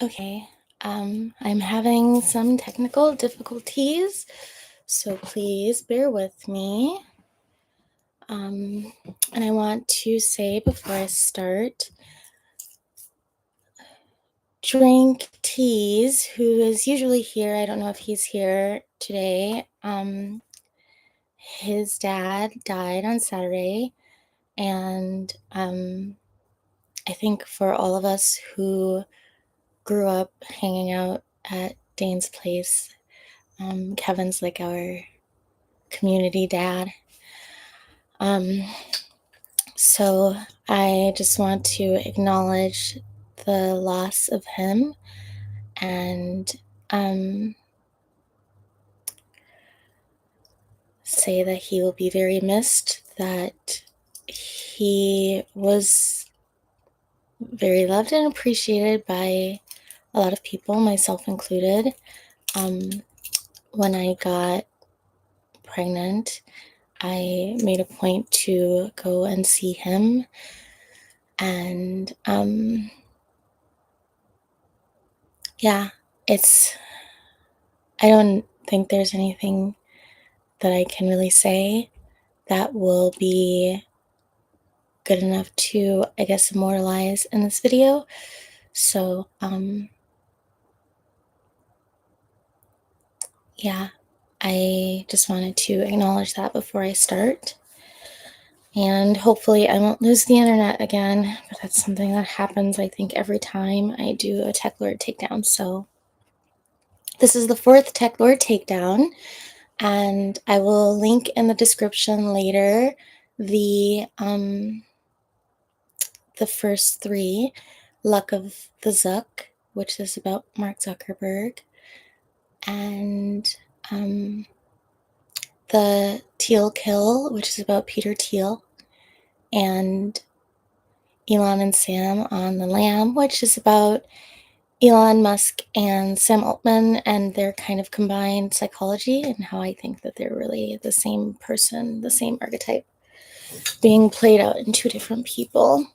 Okay, I'm having some technical difficulties, so please bear with me. And I want to say before I start, Drink Tease, who is usually here, I don't know if he's here today. His dad died on Saturday, and I think for all of us who grew up hanging out at Dane's place, Kevin's like our community dad. So I just want to acknowledge the loss of him and say that he will be very missed, that he was very loved and appreciated by a lot of people, myself included. When I got pregnant, I made a point to go and see him, and yeah, I don't think there's anything that I can really say that will be good enough to, I guess, immortalize in this video. So, yeah, I just wanted to acknowledge that before I start. And hopefully I won't lose the internet again, but that's something that happens, I think, every time I do a Techlord takedown. So this is the fourth Techlord takedown, and I will link in the description later the first three: Luck of the Zuck, which is about Mark Zuckerberg, and the Teal Kill, which is about Peter Thiel, and Elon and Sam on the Lam, which is about Elon Musk and Sam Altman and their kind of combined psychology, and how I think that they're really the same person, the same archetype, being played out in two different people.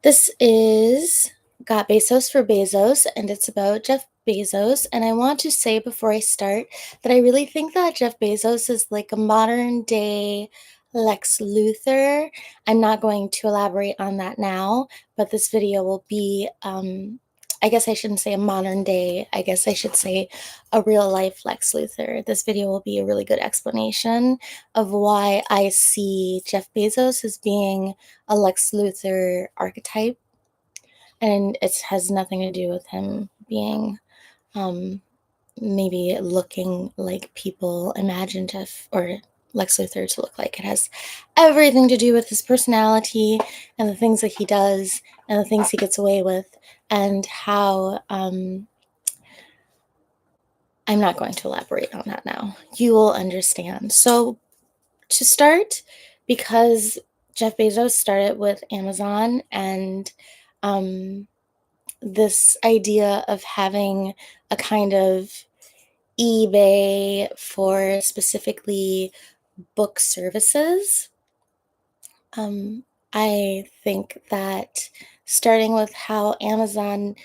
This is Got Besos for Bezos, and it's about Jeff Bezos. And I want to say before I start that I really think that Jeff Bezos is like a modern day Lex Luthor. I'm not going to elaborate on that now, but this video will be, I guess I shouldn't say a modern day, I guess I should say a real life Lex Luthor. This video will be a really good explanation of why I see Jeff Bezos as being a Lex Luthor archetype, and it has nothing to do with him being maybe looking like people imagine Jeff or Lex Luthor to look like. It has everything to do with his personality and the things that he does and the things he gets away with, and how I'm not going to elaborate on that now. You will understand. So to start, because Jeff Bezos started with Amazon, and this idea of having a kind of eBay for specifically book services, I think that starting with how Amazon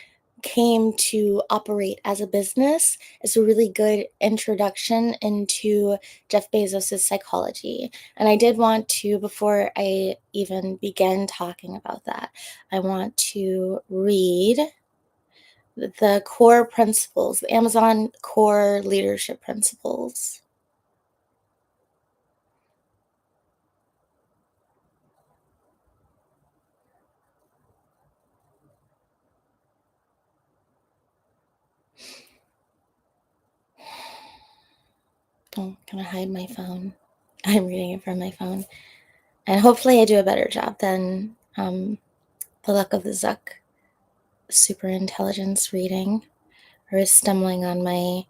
came to operate as a business is a really good introduction into Jeff Bezos' psychology. And I did want to, before I even begin talking about that, I want to read the core principles, the Amazon core leadership principles. Oh, I'm gonna hide my phone. I'm reading it from my phone. And hopefully I do a better job than the Luck of the Zuck super intelligence reading, or stumbling on my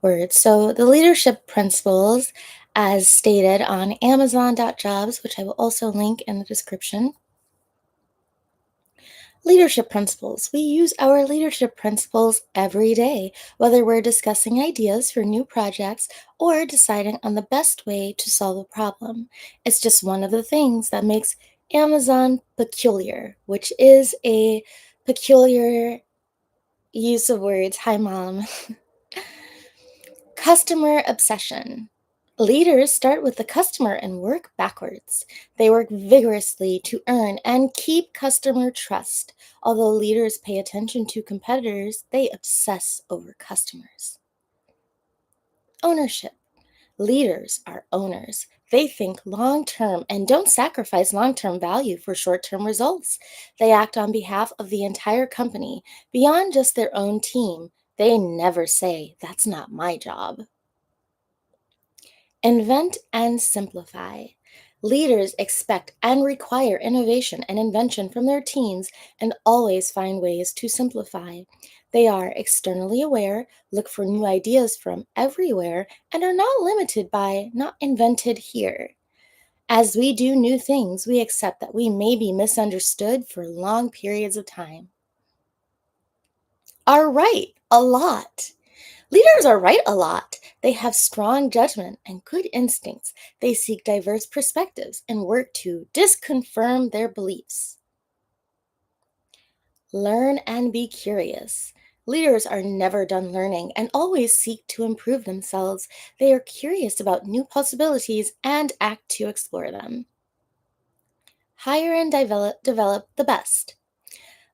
words. So the leadership principles, as stated on amazon.jobs, which I will also link in the description. Leadership principles. We use our leadership principles every day, whether we're discussing ideas for new projects or deciding on the best way to solve a problem. It's just one of the things that makes Amazon peculiar, which is a Peculiar use of words. Hi, mom. Customer obsession. Leaders start with the customer and work backwards. They work vigorously to earn and keep customer trust. Although leaders pay attention to competitors, they obsess over customers. Ownership. Leaders are owners. They think long term and don't sacrifice long term value for short term results. They act on behalf of the entire company, beyond just their own team. They never say, "That's not my job." Invent and simplify. Leaders expect and require innovation and invention from their teams and always find ways to simplify. They are externally aware, look for new ideas from everywhere, and are not limited by "not invented here." As we do new things, we accept that we may be misunderstood for long periods of time. Are right a lot. Leaders are right a lot. They have strong judgment and good instincts. They seek diverse perspectives and work to disconfirm their beliefs. Learn and be curious. Leaders are never done learning and always seek to improve themselves. They are curious about new possibilities and act to explore them. Hire and develop the best.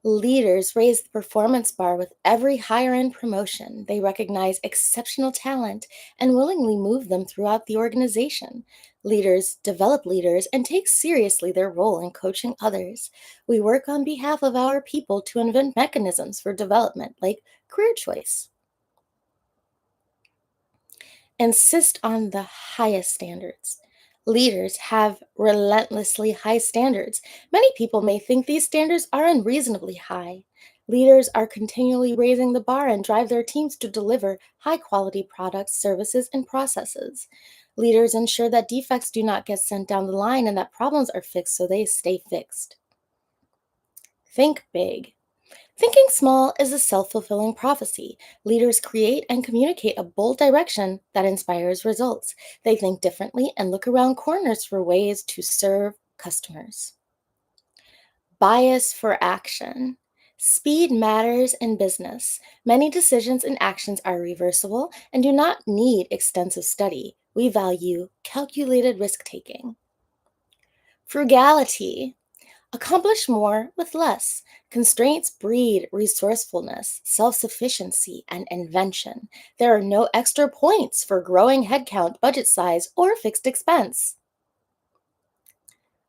Leaders raise the performance bar with every hire and promotion. They recognize exceptional talent and willingly move them throughout the organization. Leaders develop leaders and take seriously their role in coaching others. We work on behalf of our people to invent mechanisms for development, like career choice. Insist on the highest standards. Leaders have relentlessly high standards. Many people may think these standards are unreasonably high. Leaders are continually raising the bar and drive their teams to deliver high quality products, services, and processes. Leaders ensure that defects do not get sent down the line and that problems are fixed so they stay fixed. Think big. Thinking small is a self fulfilling prophecy. Leaders create and communicate a bold direction that inspires results. They think differently and look around corners for ways to serve customers. Bias for action. Speed matters in business. Many decisions and actions are reversible and do not need extensive study. We value calculated risk taking. Frugality. Accomplish more with less. Constraints breed resourcefulness, self sufficiency, and invention. There are no extra points for growing headcount, budget size, or fixed expense.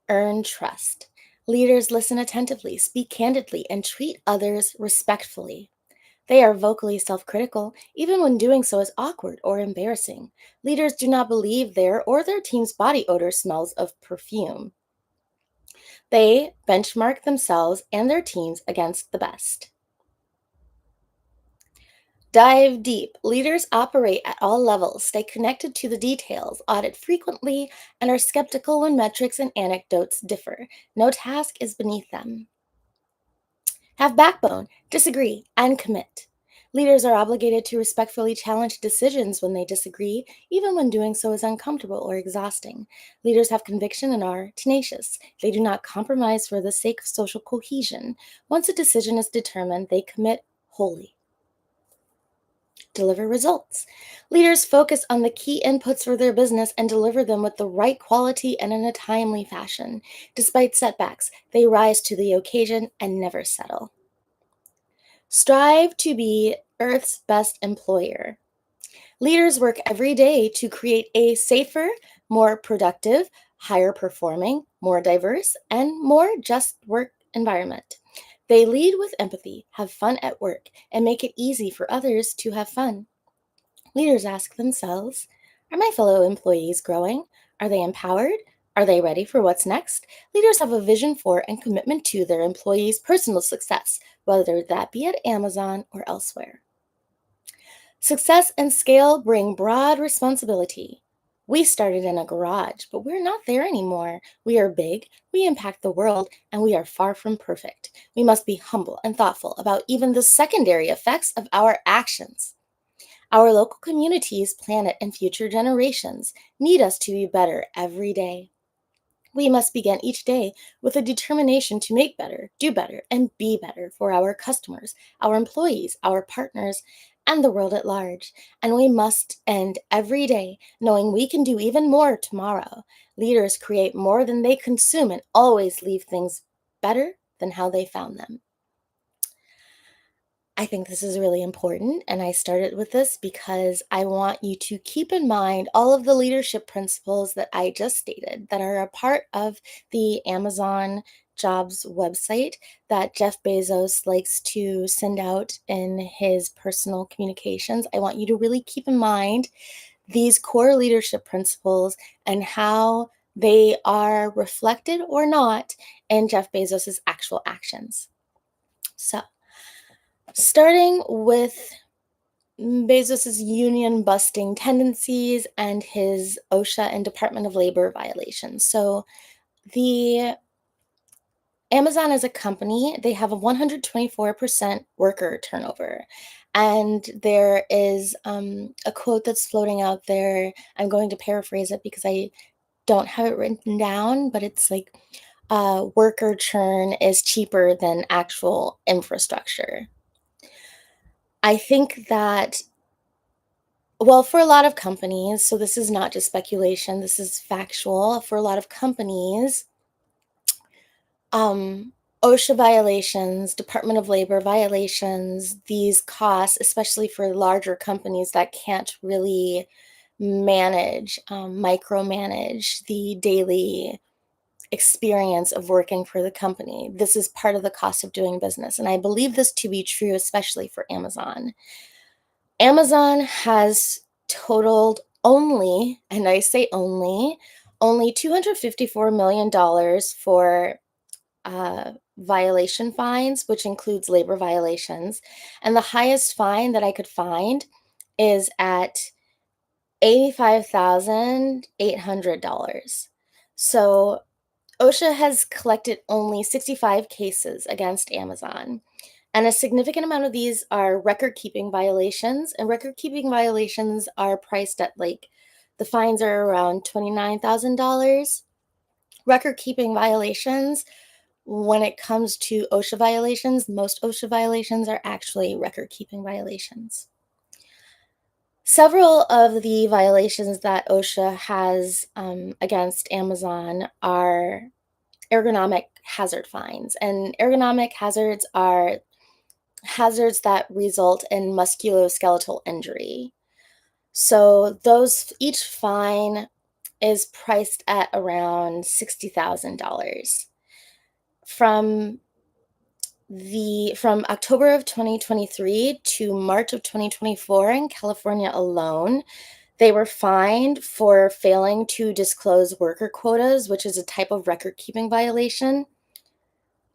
Earn trust. Leaders listen attentively, speak candidly, and treat others respectfully. They are vocally self critical, even when doing so is awkward or embarrassing. Leaders do not believe their or their team's body odor smells of perfume. They benchmark themselves and their teams against the best. Dive deep. Leaders operate at all levels, stay connected to the details, audit frequently, and are skeptical when metrics and anecdotes differ. No task is beneath them. Have backbone, disagree, and commit. Leaders are obligated to respectfully challenge decisions when they disagree, even when doing so is uncomfortable or exhausting. Leaders have conviction and are tenacious. They do not compromise for the sake of social cohesion. Once a decision is determined, they commit wholly. Deliver results. Leaders focus on the key inputs for their business and deliver them with the right quality and in a timely fashion. Despite setbacks, they rise to the occasion and never settle. Strive to be Earth's best employer. Leaders work every day to create a safer, more productive, higher performing, more diverse, and more just work environment. They lead with empathy, have fun at work, and make it easy for others to have fun. Leaders ask themselves, are my fellow employees growing? Are they empowered? Are they ready for what's next? Leaders have a vision for and commitment to their employees' personal success, whether that be at Amazon or elsewhere. Success and scale bring broad responsibility. We started in a garage, but we're not there anymore. We are big, we impact the world, and we are far from perfect. We must be humble and thoughtful about even the secondary effects of our actions. Our local communities, planet, and future generations need us to be better every day. We must begin each day with a determination to make better, do better, and be better for our customers, our employees, our partners, and the world at large. And we must end every day knowing we can do even more tomorrow. Leaders create more than they consume and always leave things better than how they found them. I think this is really important, and I started with this because I want you to keep in mind all of the leadership principles that I just stated that are a part of the Amazon Jobs website that Jeff Bezos likes to send out in his personal communications. I want you to really keep in mind these core leadership principles and how they are reflected or not in Jeff Bezos's actual actions. So, starting with Bezos's union busting tendencies and his OSHA and Department of Labor violations. So, the Amazon as a company, they have a 124% worker turnover. And there is a quote that's floating out there. I'm going to paraphrase it because I don't have it written down, but it's like worker churn is cheaper than actual infrastructure. I think that, well, for a lot of companies, so this is not just speculation, this is factual. For a lot of companies, um, OSHA violations, Department of Labor violations, these costs, especially for larger companies that can't really micromanage the daily experience of working for the company. This is part of the cost of doing business. And I believe this to be true, especially for Amazon. Amazon has totaled only, and I say only $254 million for violation fines, which includes labor violations. And the highest fine that I could find is at $85,800. So OSHA has collected only 65 cases against Amazon. And a significant amount of these are record keeping violations. And record keeping violations are priced at like the fines are around $29,000. Record keeping violations, when it comes to OSHA violations, most OSHA violations are actually record keeping violations. Several of the violations that OSHA has against Amazon are ergonomic hazard fines. And ergonomic hazards are hazards that result in musculoskeletal injury. So those each fine is priced at around $60,000. From from October of 2023 to March of 2024 in California alone, they were fined for failing to disclose worker quotas, which is a type of record keeping violation,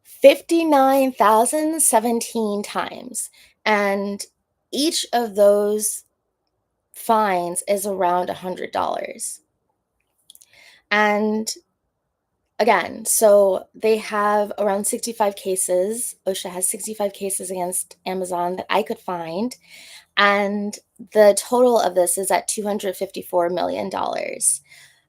59,017 times. And each of those fines is around $100. And again, so they have around 65 cases. OSHA has 65 cases against Amazon that I could find. And the total of this is at $254 million.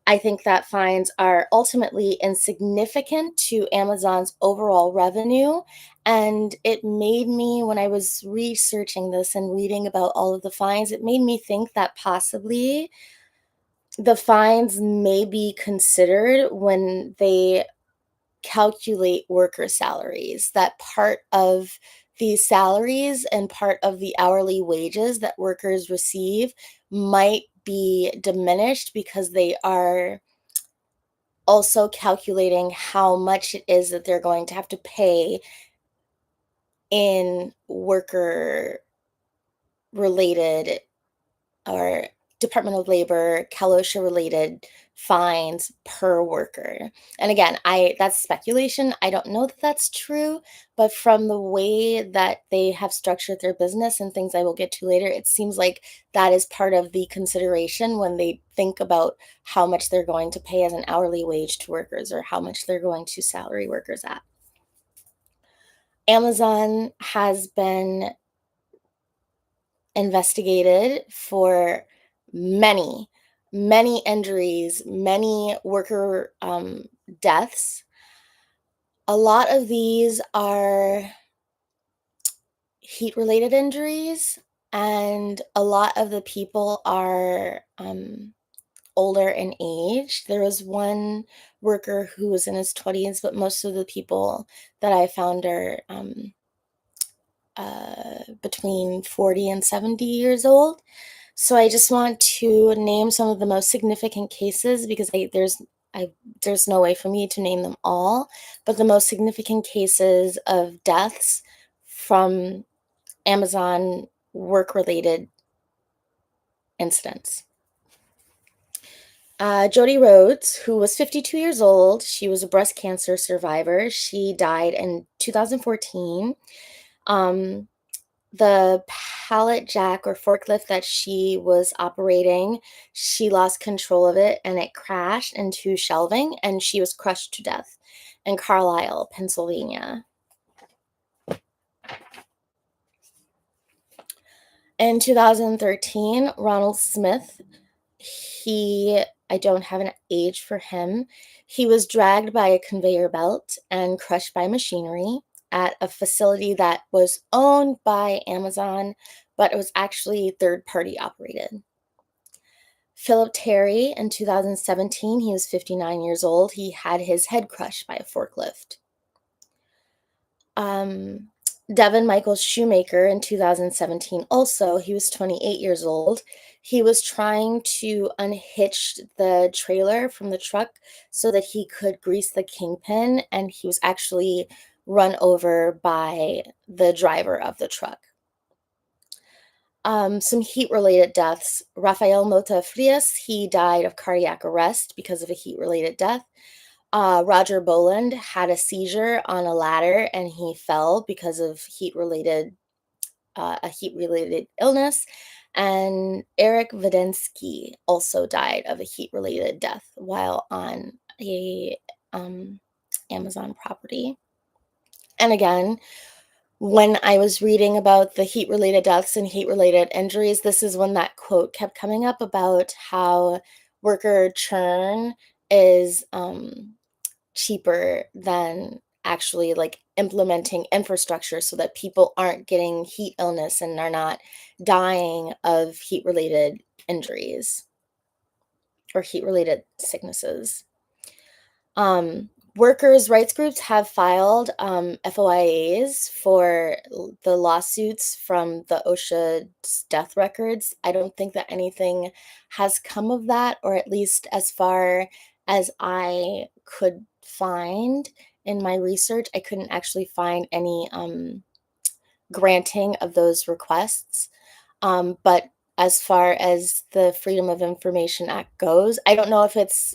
I think that fines are ultimately insignificant to Amazon's overall revenue. And it made me, when I was researching this and reading about all of the fines, it made me think that possibly the fines may be considered when they calculate worker salaries, that part of these salaries and part of the hourly wages that workers receive might be diminished because they are also calculating how much it is that they're going to have to pay in worker related or Department of Labor, CalOSHA related fines per worker. And again, I that's speculation. I don't know that that's true, but from the way that they have structured their business and things I will get to later, it seems like that is part of the consideration when they think about how much they're going to pay as an hourly wage to workers or how much they're going to salary workers at. Amazon has been investigated for many many injuries, many worker deaths. A lot of these are heat related injuries, and a lot of the people are older in age. There was one worker who was in his 20s, but most of the people that I found are between 40 and 70 years old. So I just want to name some of the most significant cases because there's no way for me to name them all, but the most significant cases of deaths from Amazon work-related incidents. Jody Rhodes, who was 52 years old, she was a breast cancer survivor. She died in 2014. Um, the pallet jack or forklift that she was operating, she lost control of it and it crashed into shelving and she was crushed to death in Carlisle, Pennsylvania. In 2013, Ronald Smith, I don't have an age for him. He was dragged by a conveyor belt and crushed by machinery at a facility that was owned by Amazon, but it was actually third-party operated. Philip Terry, in 2017, he was 59 years old. He had his head crushed by a forklift. Um, Devin Michael Shoemaker in 2017 also, he was 28 years old. He was trying to unhitch the trailer from the truck so that he could grease the kingpin, and he was actually run over by the driver of the truck. Some heat-related deaths. Rafael Mota Frias, he died of cardiac arrest because of a heat-related death. Roger Boland had a seizure on a ladder and he fell because of a heat-related illness. And Eric Vidensky also died of a heat-related death while on a Amazon property. And again, when I was reading about the heat-related deaths and heat-related injuries, this is when that quote kept coming up about how worker churn is cheaper than actually like implementing infrastructure so that people aren't getting heat illness and are not dying of heat-related injuries or heat-related sicknesses. Workers' rights groups have filed FOIAs for the lawsuits from the OSHA's death records. I don't think that anything has come of that, or at least as far as I could find in my research, I couldn't actually find any granting of those requests. But as far as the Freedom of Information Act goes, I don't know if it's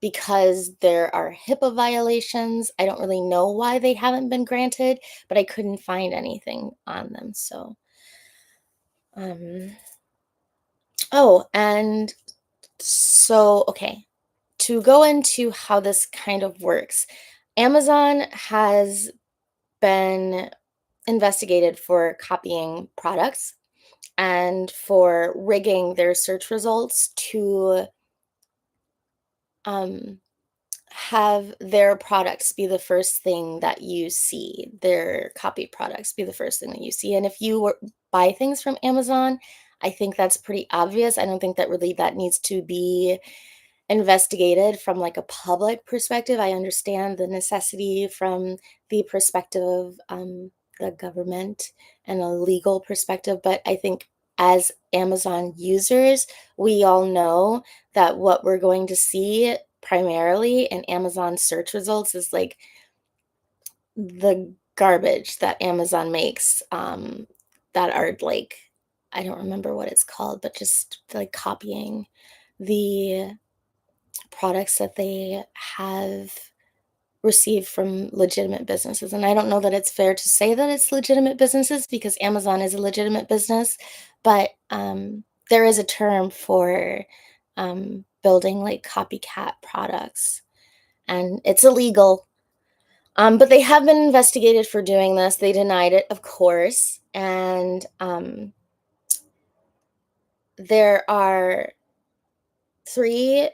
because there are HIPAA violations. I don't really know why they haven't been granted, but I couldn't find anything on them. So, okay, to go into how this kind of works, Amazon has been investigated for copying products and for rigging their search results to have their products be the first thing that you see, their copy products be the first thing that you see. And if you buy things from Amazon, I think that's pretty obvious. I don't think that really that needs to be investigated from like a public perspective. I understand the necessity from the perspective of the government and a legal perspective, but I think as Amazon users, we all know that what we're going to see primarily in Amazon search results is like the garbage that Amazon makes that are like, I don't remember what it's called, but just like copying the products that they have received from legitimate businesses. And I don't know that it's fair to say that it's legitimate businesses because Amazon is a legitimate business, but there is a term for building like copycat products, and it's illegal. But they have been investigated for doing this. They denied it, of course. And there are 3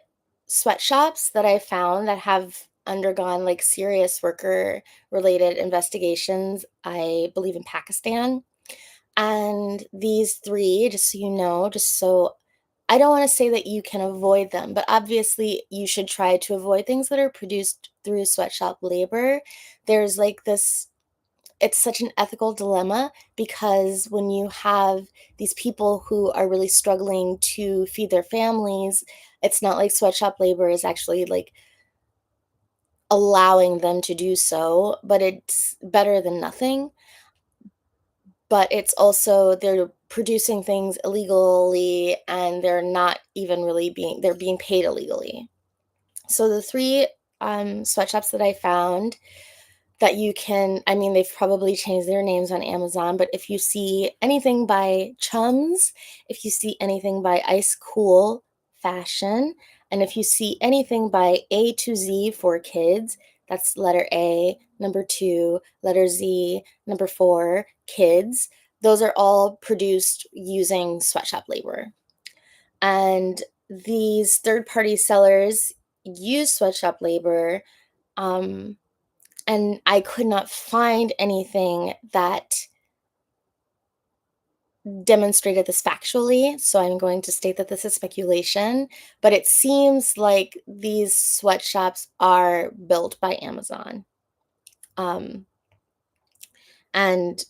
sweatshops that I found that have undergone, like, serious worker-related investigations, I believe in Pakistan, and these 3, just so you know, just so I don't wanna say that you can avoid them, but obviously you should try to avoid things that are produced through sweatshop labor. There's, like, this it's such an ethical dilemma because when you have these people who are really struggling to feed their families, it's not like sweatshop labor is actually, like, allowing them to do so, but it's better than nothing. But it's also they're producing things illegally, and they're not even really they're being paid illegally. So the 3, sweatshops that I found that you can I mean, they've probably changed their names on Amazon, but if you see anything by Chums, if you see anything by Ice Cool Fashion, and if you see anything by A to Z for kids, that's letter A, number 2, letter Z, number 4, kids, those are all produced using sweatshop labor. And these third-party sellers use sweatshop labor, um, and I could not find anything that demonstrated this factually, so I'm going to state that this is speculation, but it seems like these sweatshops are built by Amazon, um, and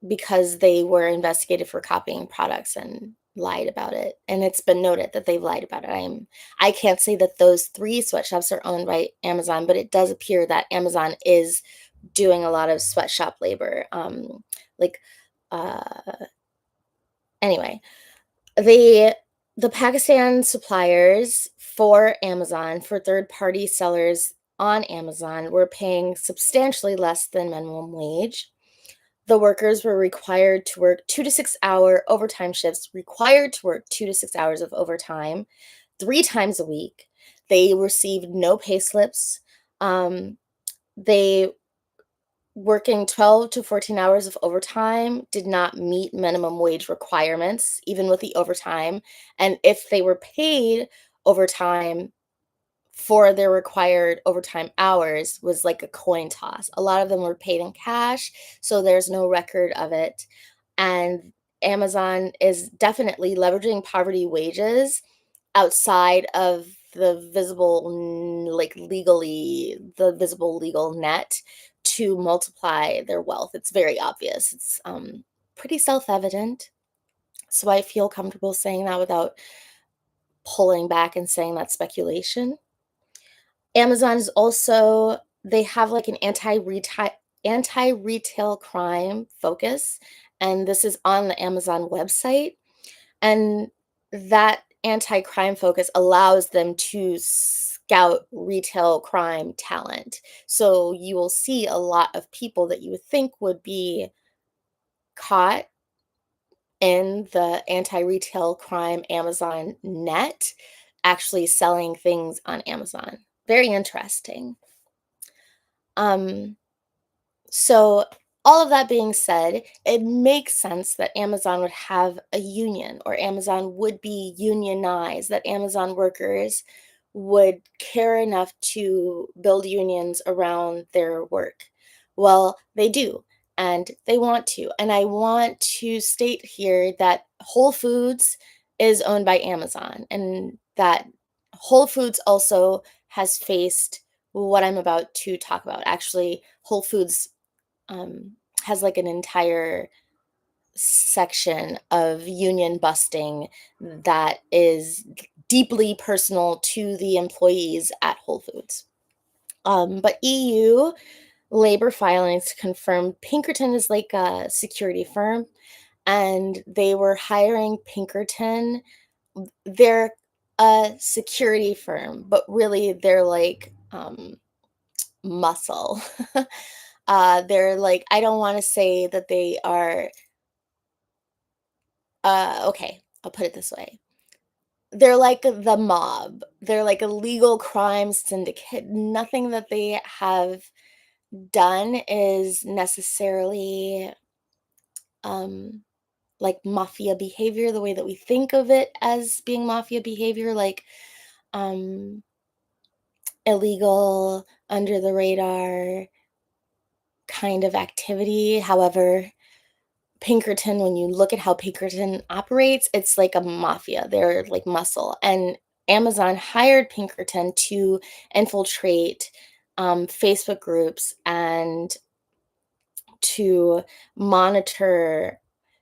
because they were investigated for copying products and lied about it, and it's been noted that they've lied about it. I can't say that those 3 sweatshops are owned by Amazon, but it does appear that Amazon is doing a lot of sweatshop labor, like, uh anyway, the the Pakistan suppliers for Amazon, for third-party sellers on Amazon, were paying substantially less than minimum wage. The workers were required to work 2 to 6-hour overtime shifts, required to work 2 to 6 hours of overtime 3 times a week. They received no pay slips. They Working 12 to 14 hours of overtime did not meet minimum wage requirements, even with the overtime, and if they were paid overtime for their required overtime hours was like a coin toss. A lot of them were paid in cash, so there's no record of it, and Amazon is definitely leveraging poverty wages outside of the visible legal net to multiply their wealth. It's very obvious. It's, pretty self-evident, so I feel comfortable saying that without pulling back and saying that's speculation. Amazon is also they have, like, an anti-retail crime focus, and this is on the Amazon website, and that anti-crime focus allows them to scout retail crime talent. So you will see a lot of people that you would think would be caught in the anti-retail crime Amazon net actually selling things on Amazon. Very interesting. Um, so all of that being said, it makes sense that Amazon would have a union or Amazon would be unionized, that Amazon workers would care enough to build unions around their work. Well, they do, and they want to. And I want to state here that Whole Foods is owned by Amazon and that Whole Foods also has faced what I'm about to talk about. Actually, Whole Foods um, has like an entire section of union busting that is deeply personal to the employees at Whole Foods. But EU labor filings confirm Pinkerton is like a security firm, and they were hiring Pinkerton. They're a security firm, but really they're like muscle. They're like, I don't want to say that they are okay, I'll put it this way. They're like the mob. They're like a legal crime syndicate. Nothing that they have done is necessarily um like mafia behavior, the way that we think of it as being mafia behavior, like um, illegal, under the radar kind of activity. However, Pinkerton, when you look at how Pinkerton operates, it's like a mafia. They're like muscle. And Amazon hired Pinkerton to infiltrate Facebook groups and to monitor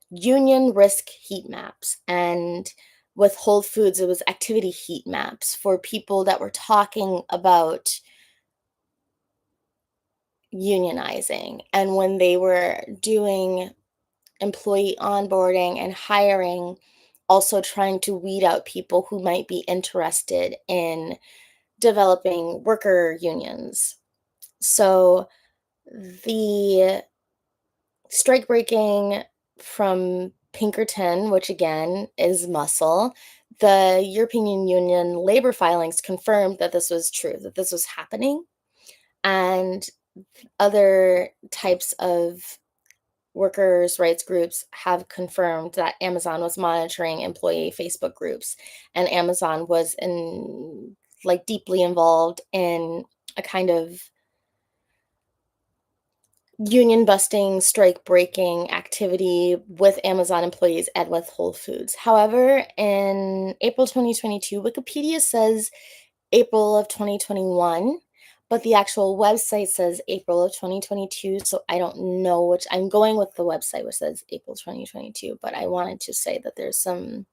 union risk heat maps. And with Whole Foods, it was activity heat maps for people that were talking about unionizing. And when they were doing employee onboarding and hiring, also trying to weed out people who might be interested in developing worker unions. So the strike breaking from Pinkerton, which again is muscle, the European Union labor filings confirmed that this was true, that this was happening. And other types of workers' rights groups have confirmed that Amazon was monitoring employee Facebook groups, and Amazon was deeply involved in a kind of union busting, strike breaking activity with Amazon employees and with Whole Foods. However, in April 2022, Wikipedia says April of 2021, but the actual website says April of 2022. So I don't know which. I'm going with the website, which says April 2022, but I wanted to say that there's a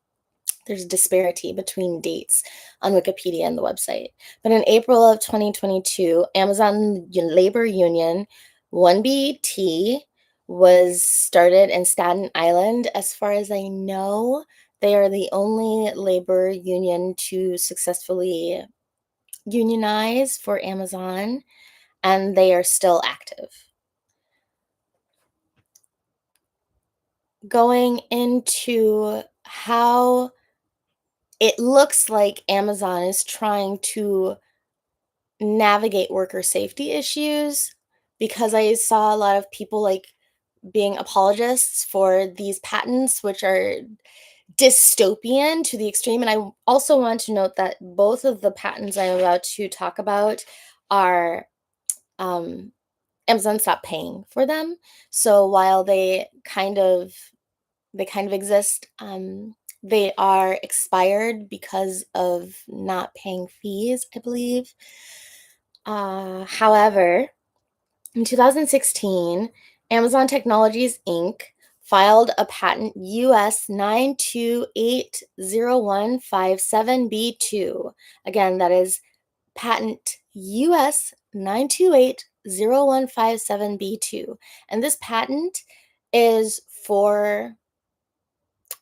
disparity between dates on Wikipedia and the website. But in April of 2022, Amazon Labor Union 1BT was started in Staten Island. As far as I know, they are the only labor union to successfully unionize for Amazon, and they are still active. Going into how it looks like Amazon is trying to navigate worker safety issues, because I saw a lot of people being apologists for these patents, which are dystopian to the extreme. And I also want to note that both of the patents I'm about to talk about are um, Amazon stopped paying for them. So while they kind of exist, they are expired because of not paying fees, I believe. However, in 2016, Amazon Technologies Inc. filed a patent US 9280157B2. Again, that is patent US 9280157B2. And this patent is for,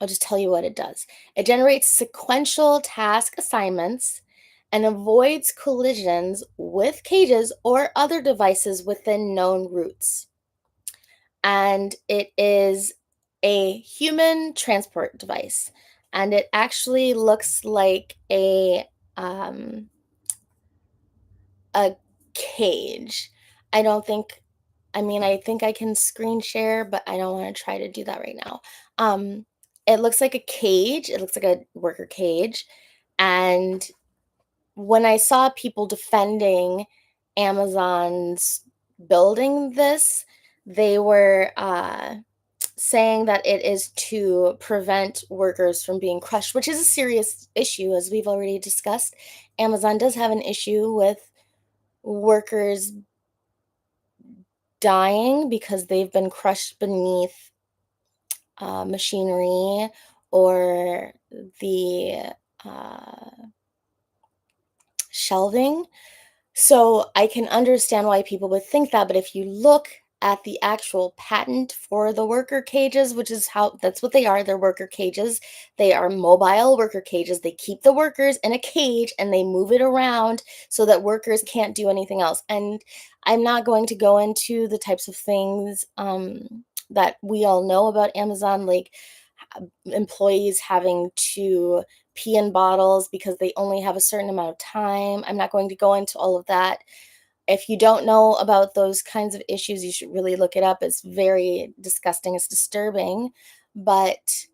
I'll just tell you what it does. It generates sequential task assignments and avoids collisions with cages or other devices within known routes. And it is a human transport device. And it actually looks like a cage. I don't think, I mean, I think I can screen share, but I don't want to try to do that right now. It looks like a cage. It looks like a worker cage. And when I saw people defending Amazon's building this, they were saying that it is to prevent workers from being crushed, which is a serious issue, as we've already discussed. Amazon does have an issue with workers dying because they've been crushed beneath machinery or the uh, shelving. So I can understand why people would think that, but if you look at the actual patent for the worker cages, which is that's what they are, they're worker cages. They are mobile worker cages. They keep the workers in a cage and they move it around so that workers can't do anything else. And I'm not going to go into the types of things that we all know about Amazon, like employees having to pee in bottles because they only have a certain amount of time. I'm not going to go into all of that. If you don't know about those kinds of issues, you should really look it up. It's very disgusting. It's disturbing. but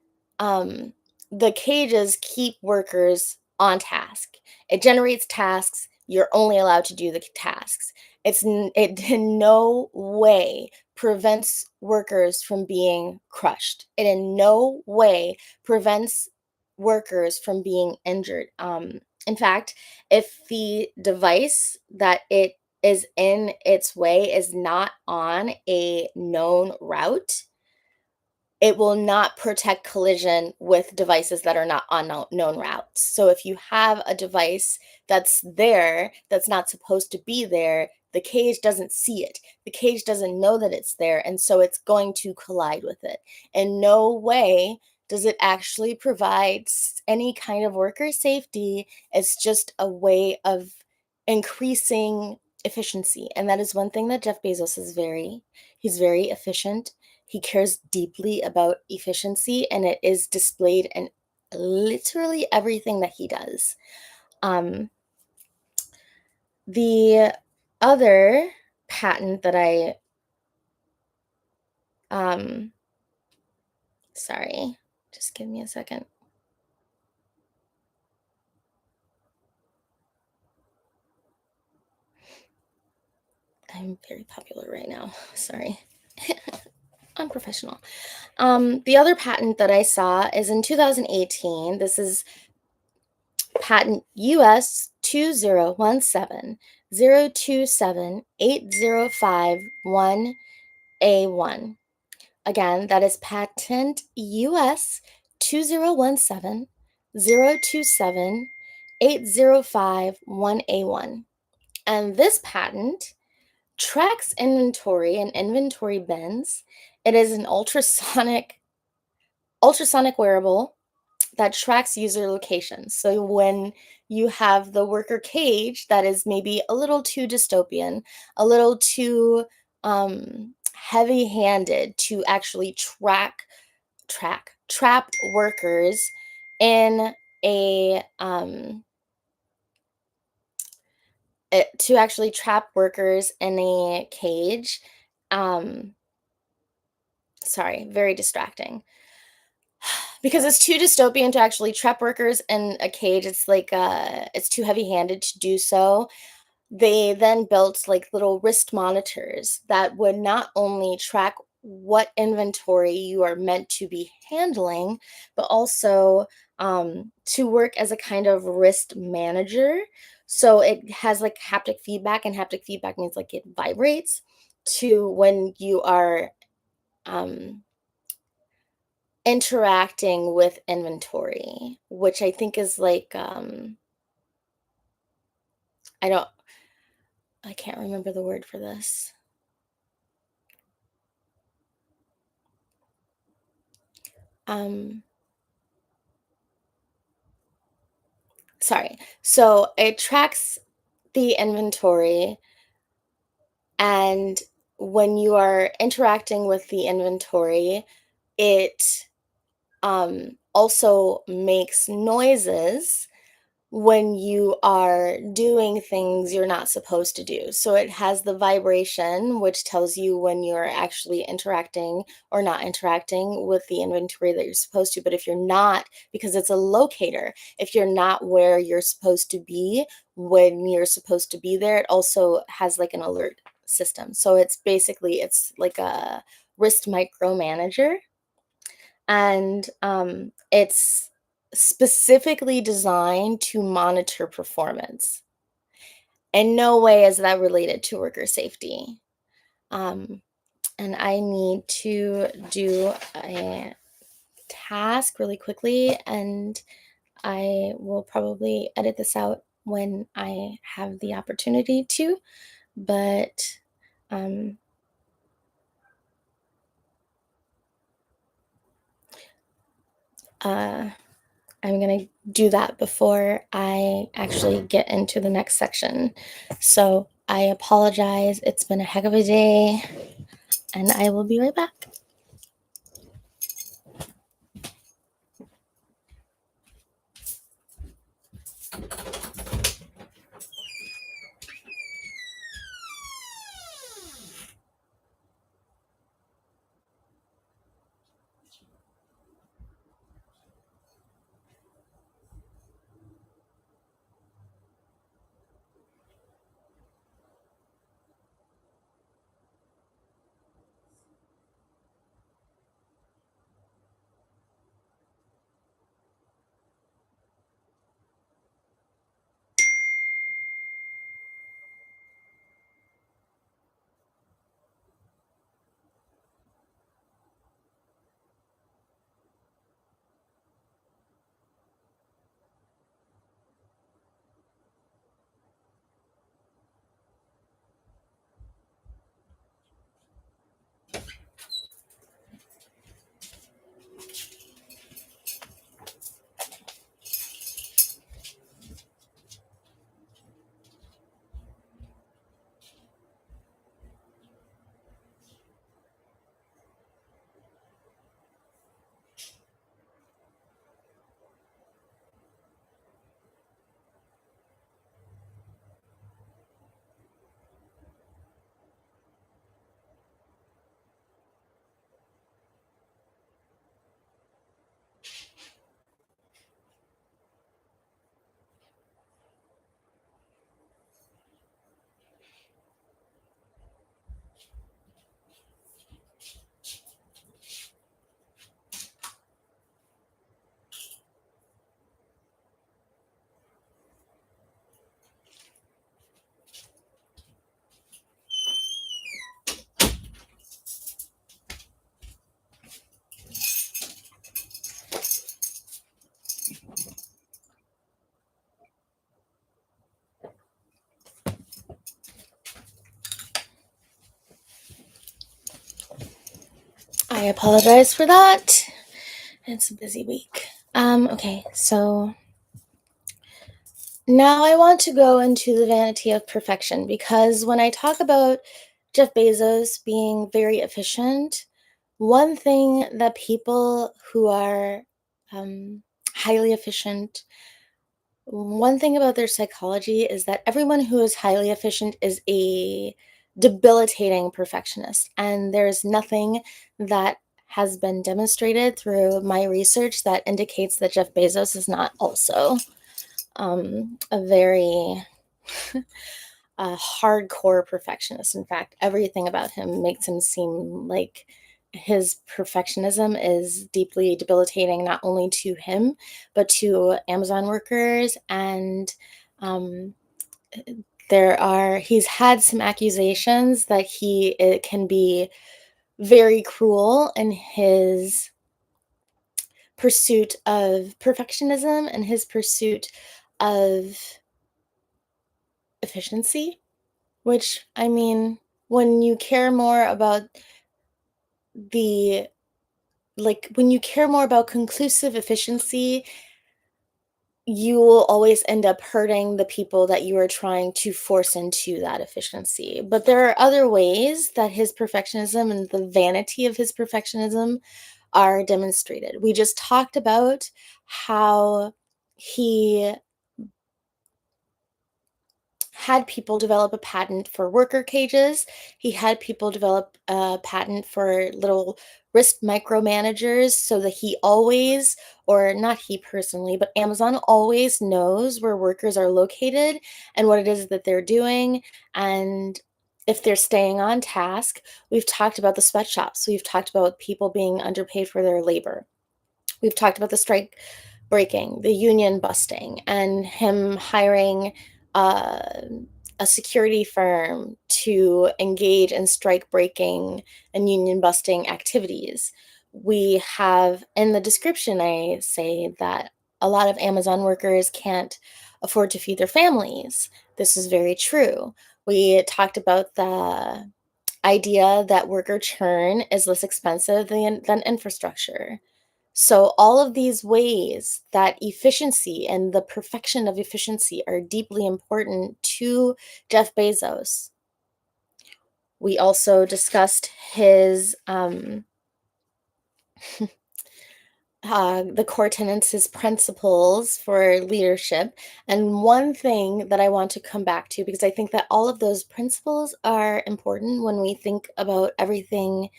the cages keep workers on task. It generates tasks. You're only allowed to do the tasks. It in no way prevents workers from being crushed. It in no way prevents workers from being injured. In fact, if the device that it is in its way is not on a known route, it will not protect collision with devices that are not on known routes. So if you have a device that's there that's not supposed to be there, the cage doesn't see it. The cage doesn't know that it's there, and so it's going to collide with it. In no way does it actually provide any kind of worker safety. It's just a way of increasing efficiency. And that is one thing that Jeff Bezos is he's very efficient. He cares deeply about efficiency, and it is displayed in literally everything that he does. Um, the other patent that um, sorry, just give me a second. I'm very popular right now. Sorry. Unprofessional. The other patent that I saw is in 2018. This is patent US 2017-027-805-1A1. Again, that is patent US 2017-027-805-1A1. And this patent tracks inventory and inventory bins. It is an ultrasonic wearable that tracks user locations. So when you have the worker cage that is maybe a little too dystopian, a little too heavy-handed to actually trap workers in a to actually trap workers in a cage. Um, Sorry, very distracting. Because it's too dystopian to actually trap workers in a cage. It's like it's too heavy-handed to do so. They then built like little wrist monitors that would not only track what inventory you are meant to be handling, but also to work as a kind of wrist manager. So it has like haptic feedback, and haptic feedback means like it vibrates to when you are um, interacting with inventory, which I think is like I don't I can't remember the word for this. Um Sorry. So it tracks the inventory, and when you are interacting with the inventory, it also makes noises when you are doing things you're not supposed to do. So it has the vibration, which tells you when you're actually interacting or not interacting with the inventory that you're supposed to. But if you're not, because it's a locator, if you're not where you're supposed to be when you're supposed to be there, it also has like an alert system. So it's like a wrist micromanager, and it's specifically designed to monitor performance. In no way is that related to worker safety. Um, and I need to do a task really quickly, and I will probably edit this out when I have the opportunity to, but um, uh, I'm going to do that before I actually get into the next section. So I apologize. It's been a heck of a day, and I will be right back. I apologize for that. It's a busy week. Okay, so now I want to go into the vanity of perfection because when I talk about Jeff Bezos being very efficient, one thing that people who are highly efficient, one thing about their psychology is that everyone who is highly efficient is a debilitating perfectionist. And there's nothing that has been demonstrated through my research that indicates that Jeff Bezos is not also a very hardcore perfectionist. In fact, everything about him makes him seem like his perfectionism is deeply debilitating, not only to him, but to Amazon workers. And um, he's had some accusations that it can be very cruel in his pursuit of perfectionism and his pursuit of efficiency. Which, I mean, when you care more about the when you care more about conclusive efficiency, you will always end up hurting the people that you are trying to force into that efficiency. But there are other ways that his perfectionism and the vanity of his perfectionism are demonstrated. We just talked about how he had people develop a patent for worker cages. He had people develop a patent for little wrist micromanagers so that he always, or not he personally, but Amazon always knows where workers are located and what it is that they're doing and if they're staying on task. We've talked about the sweatshops. We've talked about people being underpaid for their labor. We've talked about the strike breaking, the union busting, and him hiring uh, a security firm to engage in strike breaking and union busting activities. We have in the description, I say that a lot of Amazon workers can't afford to feed their families. This is very true. We talked about the idea that worker churn is less expensive than infrastructure. So, all of these ways that efficiency and the perfection of efficiency are deeply important to Jeff Bezos. We also discussed the core tenets, his principles for leadership. And one thing that I want to come back to, because I think that all of those principles are important when we think about everything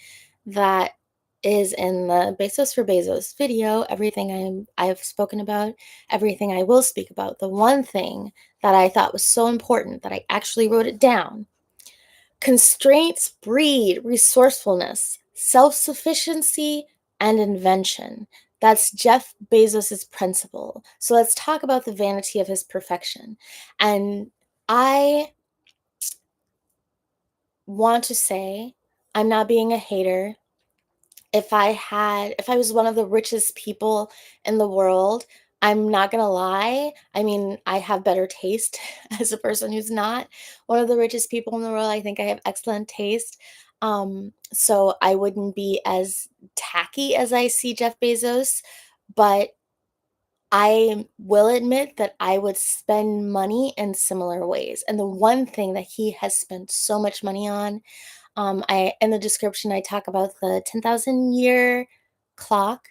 that is in the Besos for Bezos video, everything I've spoken about, everything I will speak about. The one thing that I thought was so important that I actually wrote it down. Constraints breed resourcefulness, self-sufficiency, and invention. That's Jeff Bezos's principle. So let's talk about the vanity of his perfection. And I want to say, I'm not being a hater. If I was one of the richest people in the world, I'm not gonna lie, I mean, I have better taste as a person who's not one of the richest people in the world. I think I have excellent taste. So I wouldn't be as tacky as I see Jeff Bezos, but I will admit that I would spend money in similar ways. And the one thing that he has spent so much money on, I in the description I talk about the 10,000 year clock,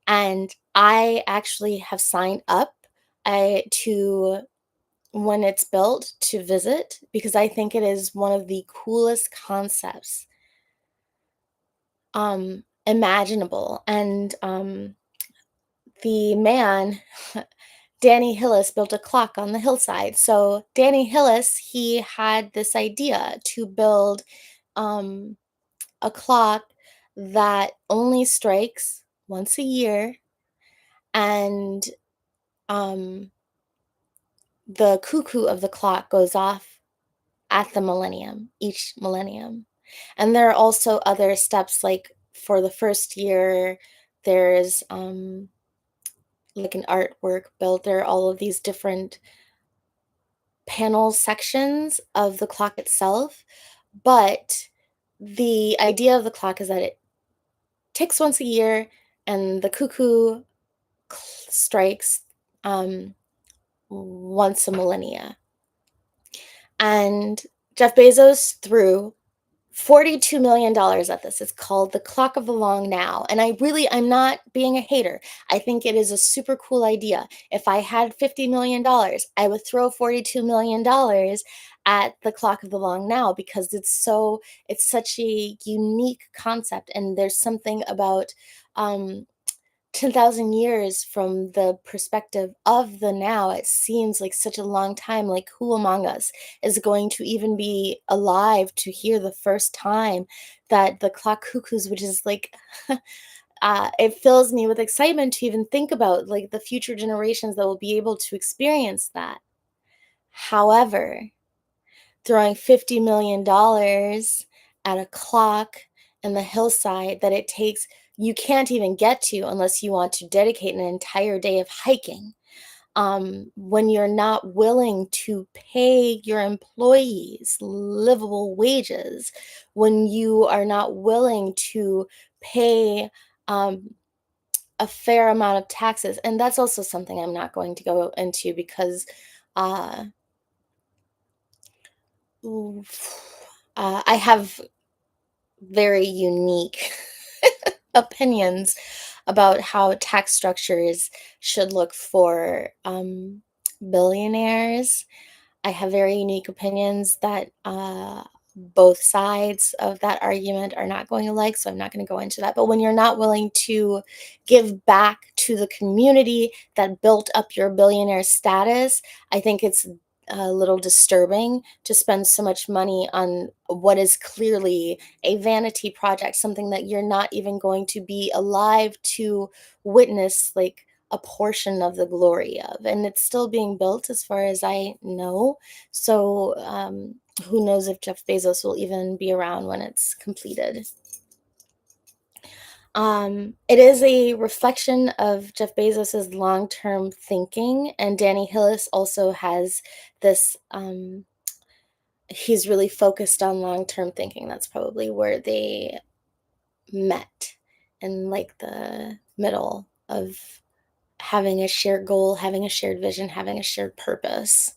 and I actually have signed up to when it's built to visit because I think it is one of the coolest concepts imaginable. And the man Danny Hillis built a clock on the hillside. So Danny Hillis, he had this idea to build um, a clock that only strikes once a year, and um, the cuckoo of the clock goes off at the millennium, each millennium. And there are also other steps, like for the first year, there's like an artwork built. There are all of these different panel sections of the clock itself, but the idea of the clock is that ticks once a year, and the cuckoo strikes once a millennia. And Jeff Bezos threw $42 million at this. It's called The Clock of the Long Now. And I'm not being a hater. I think it is a super cool idea. If I had $50 million, I would throw $42 million at The Clock of the Long Now, because it's such a unique concept. And there's something about, 10,000 years from the perspective of the now. It seems like such a long time. Like, who among us is going to even be alive to hear the first time that the clock cuckoos, which is like, it fills me with excitement to even think about like the future generations that will be able to experience that. However, throwing $50 million at a clock in the hillside that you can't even get to unless you want to dedicate an entire day of hiking. When you're not willing to pay your employees livable wages, when you are not willing to pay a fair amount of taxes. And that's also something I'm not going to go into, because uh, I have very unique opinions about how tax structures should look for billionaires. I have very unique opinions that both sides of that argument are not going to like, so I'm not going to go into that. But when you're not willing to give back to the community that built up your billionaire status, I think it's a little disturbing to spend so much money on what is clearly a vanity project, something that you're not even going to be alive to witness, like a portion of the glory of. And it's still being built, as far as I know. So who knows if Jeff Bezos will even be around when it's completed. It is a reflection of Jeff Bezos's long-term thinking, and Danny Hillis also has this. He's really focused on long-term thinking. That's probably where they met, in like the middle of having a shared goal, having a shared vision, having a shared purpose.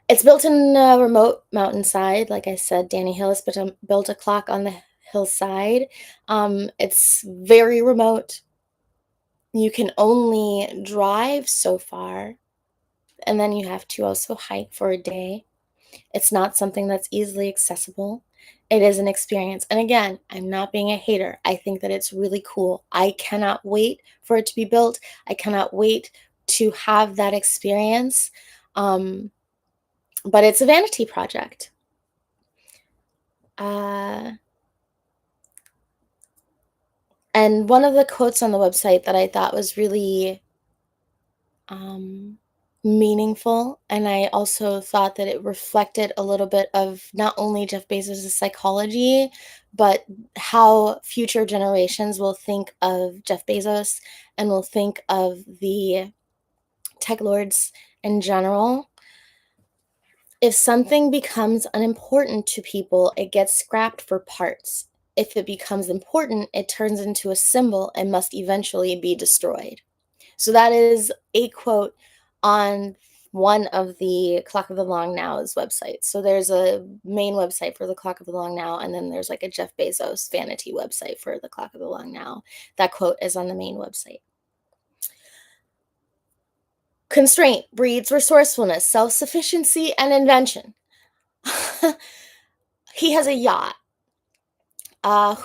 It's built in a remote mountainside. Like I said, Danny Hillis built a clock on the hillside. It's very remote. You can only drive so far, and then you have to also hike for a day. It's not something that's easily accessible. It is an experience. And again, I'm not being a hater. I think that it's really cool. I cannot wait for it to be built. I cannot wait to have that experience. But it's a vanity project. Uh, and one of the quotes on the website that I thought was really um, meaningful, and I also thought that it reflected a little bit of not only Jeff Bezos' psychology, but how future generations will think of Jeff Bezos and will think of the tech lords in general. If something becomes unimportant to people, it gets scrapped for parts. If it becomes important, it turns into a symbol and must eventually be destroyed. So that is a quote on one of the Clock of the Long Now's websites. So there's a main website for the Clock of the Long Now, and then there's like a Jeff Bezos vanity website for the Clock of the Long Now. That quote is on the main website. Constraint breeds resourcefulness, self-sufficiency, and invention. He has a yacht.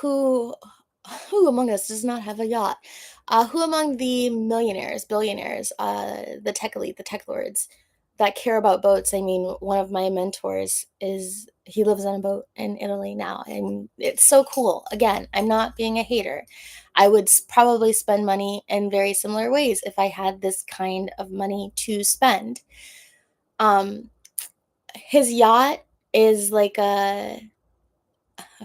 Who among us does not have a yacht? Who among the millionaires, billionaires, the tech elite, the tech lords that care about boats? I mean, one of my mentors he lives on a boat in Italy now, and it's so cool. Again, I'm not being a hater. I would probably spend money in very similar ways if I had this kind of money to spend. His yacht is like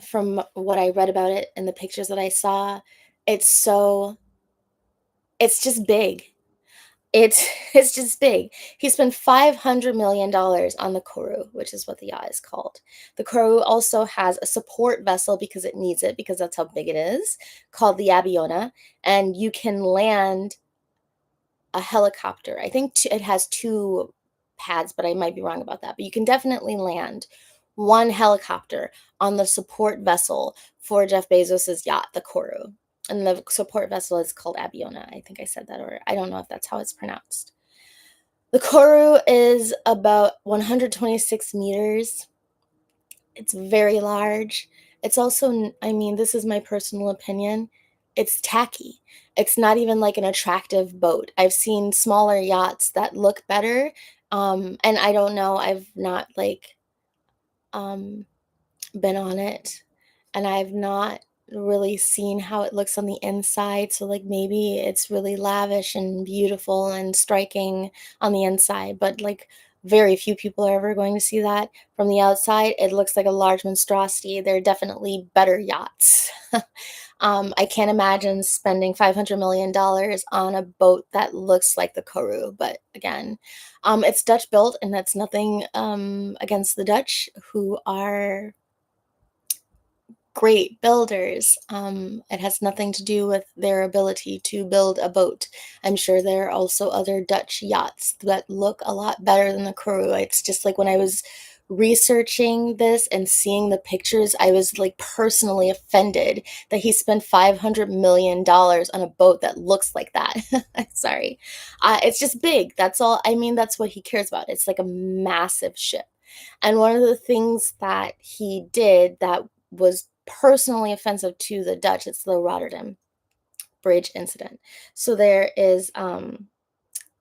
from what I read about it and the pictures that I saw, it's so it's just big. It's it's just big. He spent $500 million on the Koru, which is what the yacht is called. The Koru also has a support vessel because it needs it, because that's how big it is, called the Abiona, and you can land a helicopter. I think it has 2 pads, but I might be wrong about that. But you can definitely land 1 helicopter on the support vessel for Jeff Bezos's yacht, the Koru. And the support vessel is called Abiona. I think I said that, or I don't know if that's how it's pronounced. The Koru is about 126 meters. It's very large. It's also, I mean, this is my personal opinion, it's tacky. It's not even like an attractive boat. I've seen smaller yachts that look better, and I don't know, I've not, like, um, been on it, and I've not really seen how it looks on the inside, so, like, maybe it's really lavish and beautiful and striking on the inside, but, like, very few people are ever going to see that. From the outside, it looks like a large monstrosity. There are definitely better yachts. I can't imagine spending $500 million on a boat that looks like the Koru, but again, it's Dutch built, and that's nothing, against the Dutch, who are great builders. It has nothing to do with their ability to build a boat. I'm sure there are also other Dutch yachts that look a lot better than the Koru. It's just like when I was researching this and seeing the pictures, I was like personally offended that he spent $500 million on a boat that looks like that. Sorry. It's just big. That's all. I mean, that's what he cares about. It's like a massive ship. And one of the things that he did that was personally offensive to the Dutch, it's the Rotterdam Bridge incident. So there is, I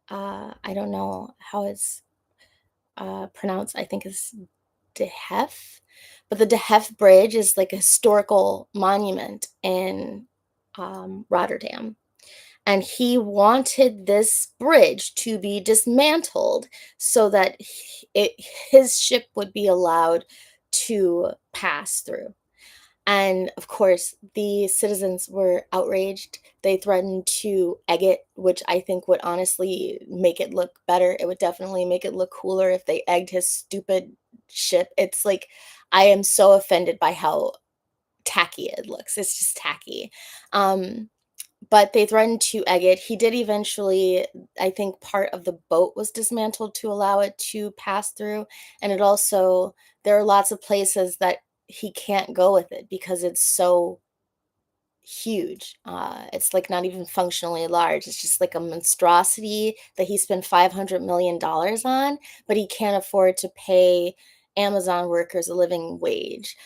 don't know how it's pronounced. I think it's De Hef, but the De Hef Bridge is like a historical monument in Rotterdam. And he wanted this bridge to be dismantled so that his ship would be allowed to pass through. And of course, the citizens were outraged. They threatened to egg it, which I think would honestly make it look better. It would definitely make it look cooler if they egged his stupid ship. It's like, I am so offended by how tacky it looks. It's just tacky. Um, but they threatened to egg it. He did eventually, I think part of the boat was dismantled to allow it to pass through, and it also, there are lots of places that he can't go with it because it's so huge. It's, like, not even functionally large. It's just like a monstrosity that he spent $500 million on, but he can't afford to pay Amazon workers a living wage.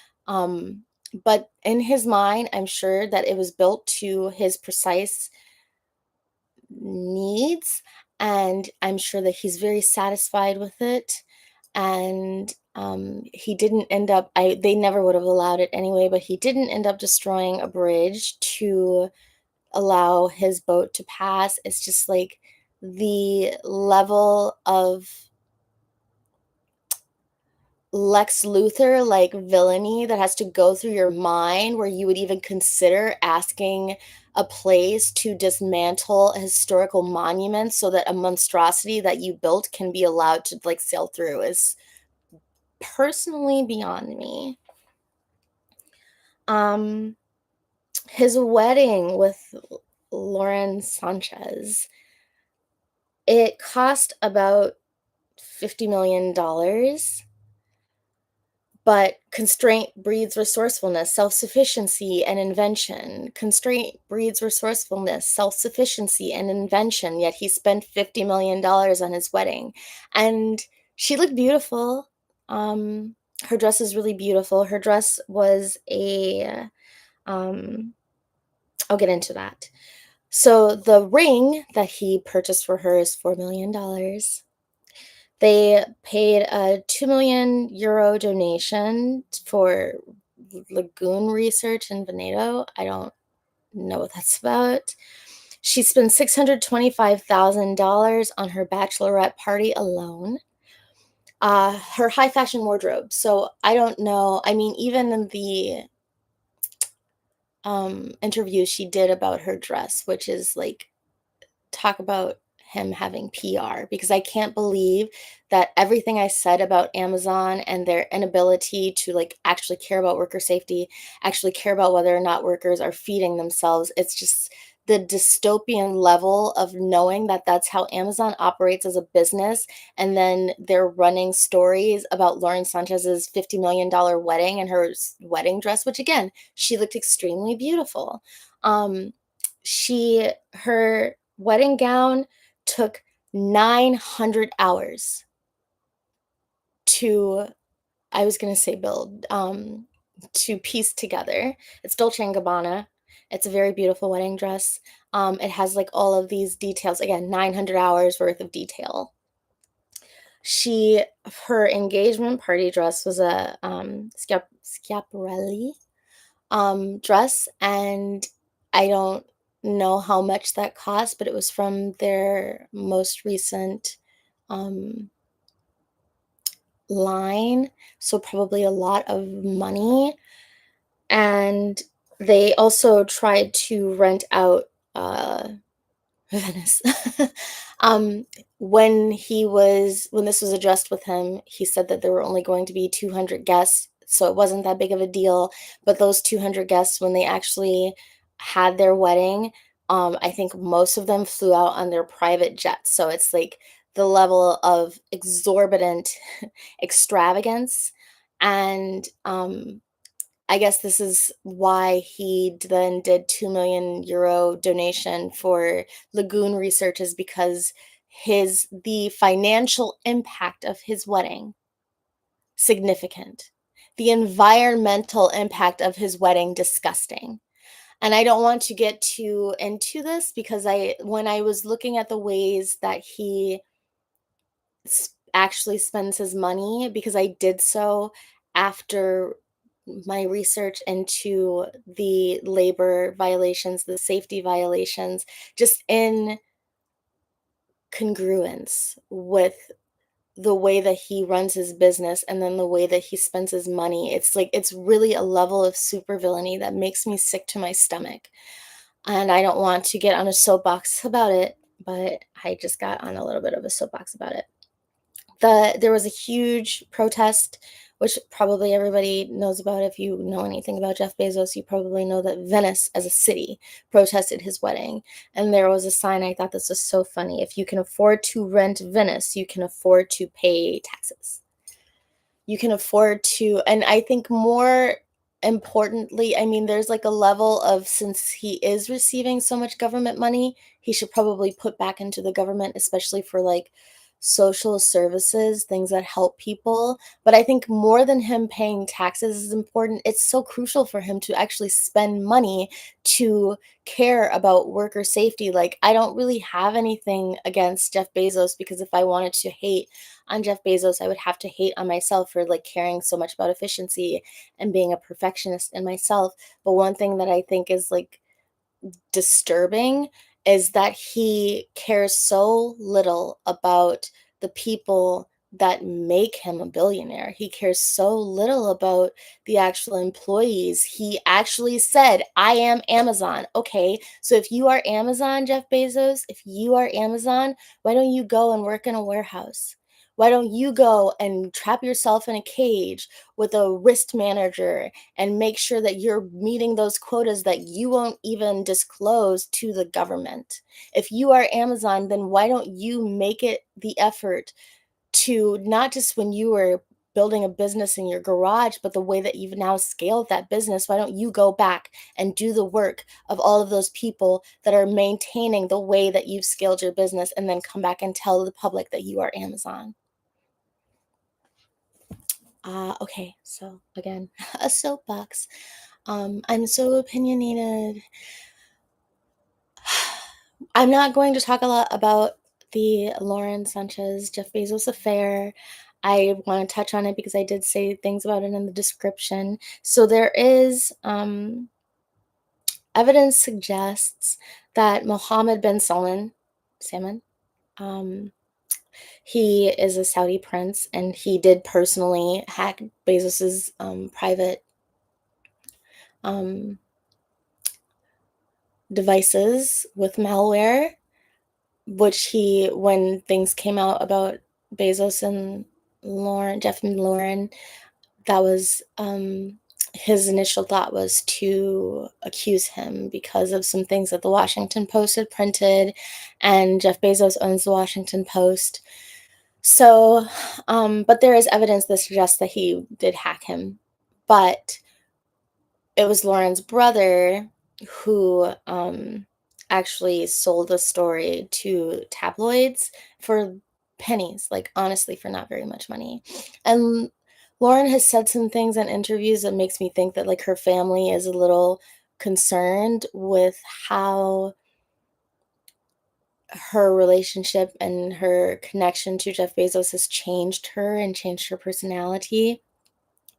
But in his mind, I'm sure that it was built to his precise needs, and I'm sure that he's very satisfied with it. And he didn't end up, they never would have allowed it anyway, but he didn't end up destroying a bridge to allow his boat to pass. It's just like the level of Lex Luthor, like, villainy that has to go through your mind where you would even consider asking a place to dismantle a historical monument so that a monstrosity that you built can be allowed to, like, sail through is personally beyond me. Um, his wedding with Lauren Sanchez, it cost about $50 million. But constraint breeds resourcefulness, self-sufficiency, and invention. Constraint breeds resourcefulness, self-sufficiency, and invention, yet he spent $50 million on his wedding. And she looked beautiful. Her dress is really beautiful. Her dress was a, um, I'll get into that. So the ring that he purchased for her is $4 million. They paid a 2 million euro donation for lagoon research in Veneto. I don't know what that's about. She spent $625,000 on her bachelorette party alone. Her high fashion wardrobe. So I don't know. I mean, even in the interview she did about her dress, which is like, talk about him having PR, because I can't believe that everything I said about Amazon and their inability to like actually care about worker safety, actually care about whether or not workers are feeding themselves. It's just the dystopian level of knowing that that's how Amazon operates as a business. And then they're running stories about Lauren Sanchez's $50 million wedding and her wedding dress, which again, she looked extremely beautiful. Um, her wedding gown took 900 hours to, I was gonna say build, to piece together. It's Dolce& and Gabbana. It's a very beautiful wedding dress. It has, like, all of these details. Again, 900 hours worth of detail. She Her engagement party dress was a, Schiaparelli, dress, and I don't know how much that cost, but it was from their most recent, um line, so probably a lot of money. And they also tried to rent out Venice. um when this was addressed with him, he said that there were only going to be 200 guests, so it wasn't that big of a deal. But those 200 guests, when they actually had their wedding, I think most of them flew out on their private jets. So it's like the level of exorbitant extravagance. And I guess this is why he then did 2 million euro donation for lagoon research, is because the financial impact of his wedding, significant. The environmental impact of his wedding, disgusting. And I don't want to get too into this, because when I was looking at the ways that he actually spends his money, because I did so after my research into the labor violations, the safety violations, just in congruence with the way that he runs his business and then the way that he spends his money. It's like it's really a level of supervillainy that makes me sick to my stomach. And I don't want to get on a soapbox about it, but I just got on a little bit of a soapbox about it. There was a huge protest, which probably everybody knows about. If you know anything about Jeff Bezos, you probably know that Venice as a city protested his wedding. And there was a sign. I thought this was so funny: if you can afford to rent Venice, you can afford to pay taxes. You can afford to, and I think more importantly, I mean, there's like a level of, since he is receiving so much government money, he should probably put back into the government, especially for like social services, things that help people. But I think more than him paying taxes is important, it's so crucial for him to actually spend money to care about worker safety. Like, I don't really have anything against Jeff Bezos, because if I wanted to hate on Jeff Bezos, I would have to hate on myself for like caring so much about efficiency and being a perfectionist in myself. But one thing that I think is like disturbing is that he cares so little about the people that make him a billionaire. He cares so little about the actual employees. He actually said, I am Amazon. Okay, so if you are Amazon, Jeff Bezos, if you are Amazon, why don't you go and work in a warehouse? Why don't you go and trap yourself in a cage with a risk manager and make sure that you're meeting those quotas that you won't even disclose to the government? If you are Amazon, then why don't you make it the effort to, not just when you were building a business in your garage, but the way that you've now scaled that business, why don't you go back and do the work of all of those people that are maintaining the way that you've scaled your business, and then come back and tell the public that you are Amazon? Okay, so again, a soapbox. I'm so opinionated. I'm not going to talk a lot about the Lauren Sanchez Jeff Bezos affair. I want to touch on it because I did say things about it in the description. So there is evidence suggests that Mohammed bin Salman, um, he is a Saudi prince, and he did personally hack Bezos's private um, devices with malware. when things came out about Bezos and Jeff and Lauren, that was his initial thought was to accuse him because of some things that the Washington Post had printed, and Jeff Bezos owns the Washington Post. So, but there is evidence that suggests that he did hack him. But it was Lauren's brother who actually sold the story to tabloids for pennies, like honestly, for not very much money. And Lauren has said some things in interviews that makes me think that like her family is a little concerned with how her relationship and her connection to Jeff Bezos has changed her and changed her personality,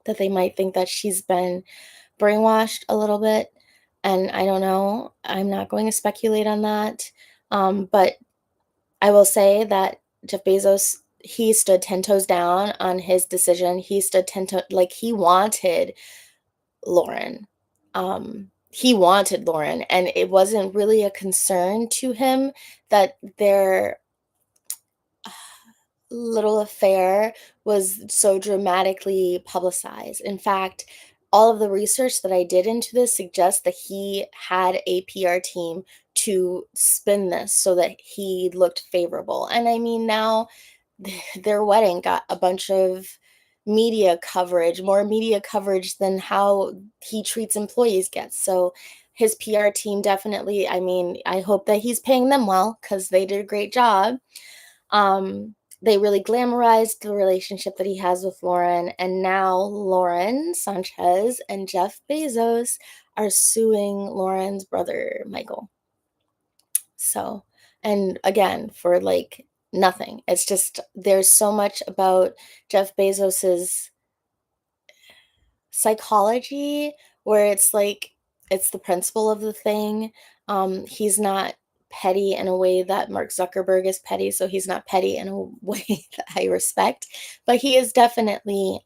that they might think that she's been brainwashed a little bit. And I don't know. I'm not going to speculate on that. But I will say that Jeff Bezos, he stood 10 toes down on his decision. He stood 10 toes, like he wanted Lauren. He wanted Lauren, and it wasn't really a concern to him that their little affair was so dramatically publicized. In fact, all of the research that I did into this suggests that he had a PR team to spin this so that he looked favorable. And I mean, now their wedding got a bunch of media coverage, more media coverage than how he treats employees gets. So his PR team definitely, I mean, I hope that he's paying them well because they did a great job. They really glamorized the relationship that he has with Lauren, and now Lauren Sanchez and Jeff Bezos are suing Lauren's brother, Michael. So, and again, for like nothing. It's just there's so much about Jeff Bezos's psychology where it's like it's the principle of the thing. He's not petty in a way that Mark Zuckerberg is petty, so he's not petty in a way that I respect, but he is definitely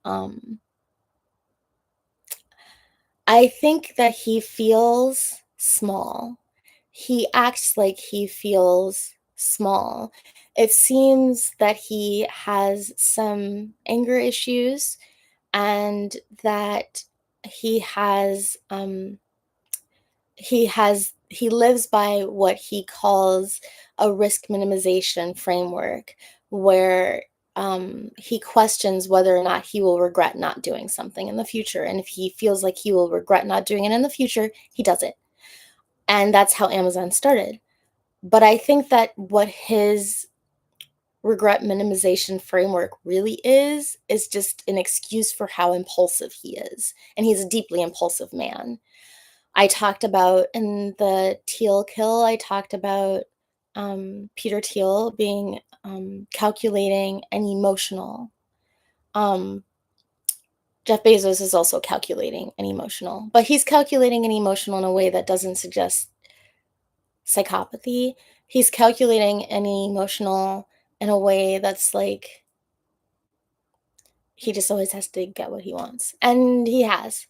I think that he feels small. He acts like he feels small. It seems that he has some anger issues and that he has he lives by what he calls a risk minimization framework where he questions whether or not he will regret not doing something in the future, and if he feels like he will regret not doing it in the future, he does it. And that's how Amazon started. But I think that what his regret minimization framework really is just an excuse for how impulsive he is. And he's a deeply impulsive man. I talked about in the Thiel kill, I talked about Peter Thiel being calculating and emotional. Um, Jeff Bezos is also calculating and emotional, but he's calculating and emotional in a way that doesn't suggest psychopathy. He's calculating and emotional in a way that's like he just always has to get what he wants, and he has.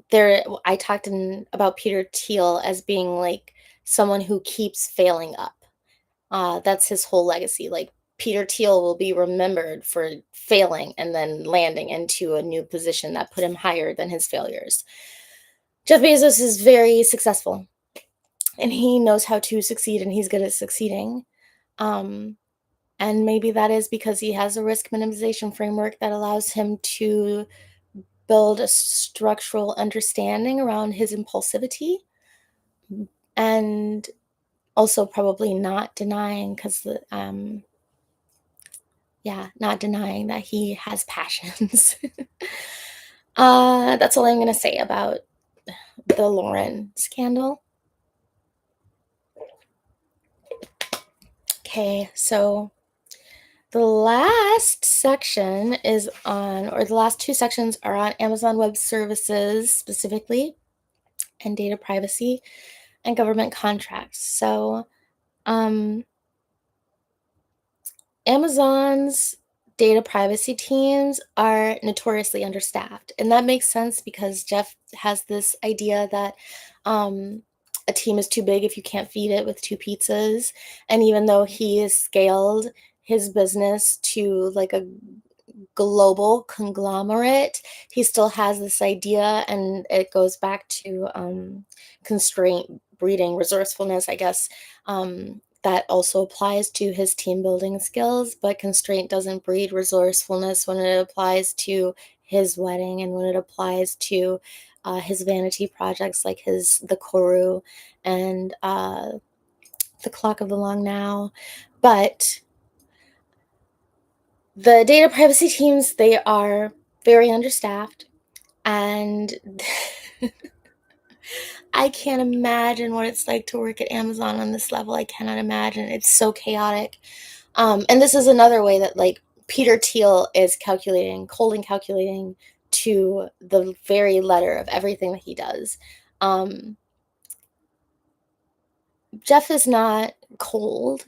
There, I talked about Peter Thiel as being like someone who keeps failing up. That's his whole legacy. Like Peter Thiel will be remembered for failing and then landing into a new position that put him higher than his failures. Jeff Bezos is very successful, and he knows how to succeed, and he's good at succeeding. Um, and maybe that is because he has a risk minimization framework that allows him to build a structural understanding around his impulsivity, and also probably not denying because yeah, not denying that he has passions. That's all I'm gonna say about the Lauren scandal. Okay, so the last section is on, or the last two sections are on Amazon Web Services specifically, and data privacy and government contracts. So, Amazon's data privacy teams are notoriously understaffed. And that makes sense because Jeff has this idea that a team is too big if you can't feed it with two pizzas. And even though he has scaled his business to like a global conglomerate, he still has this idea, and it goes back to constraint breeding resourcefulness, I guess. That also applies to his team building skills, but constraint doesn't breed resourcefulness when it applies to his wedding and when it applies to his vanity projects like the Koru and the Clock of the Long Now. But the data privacy teams, they are very understaffed, and I can't imagine what it's like to work at Amazon on this level. I cannot imagine. It's so chaotic. And this is another way that like Peter Thiel is calculating, cold and calculating to the very letter of everything that he does. Jeff is not cold.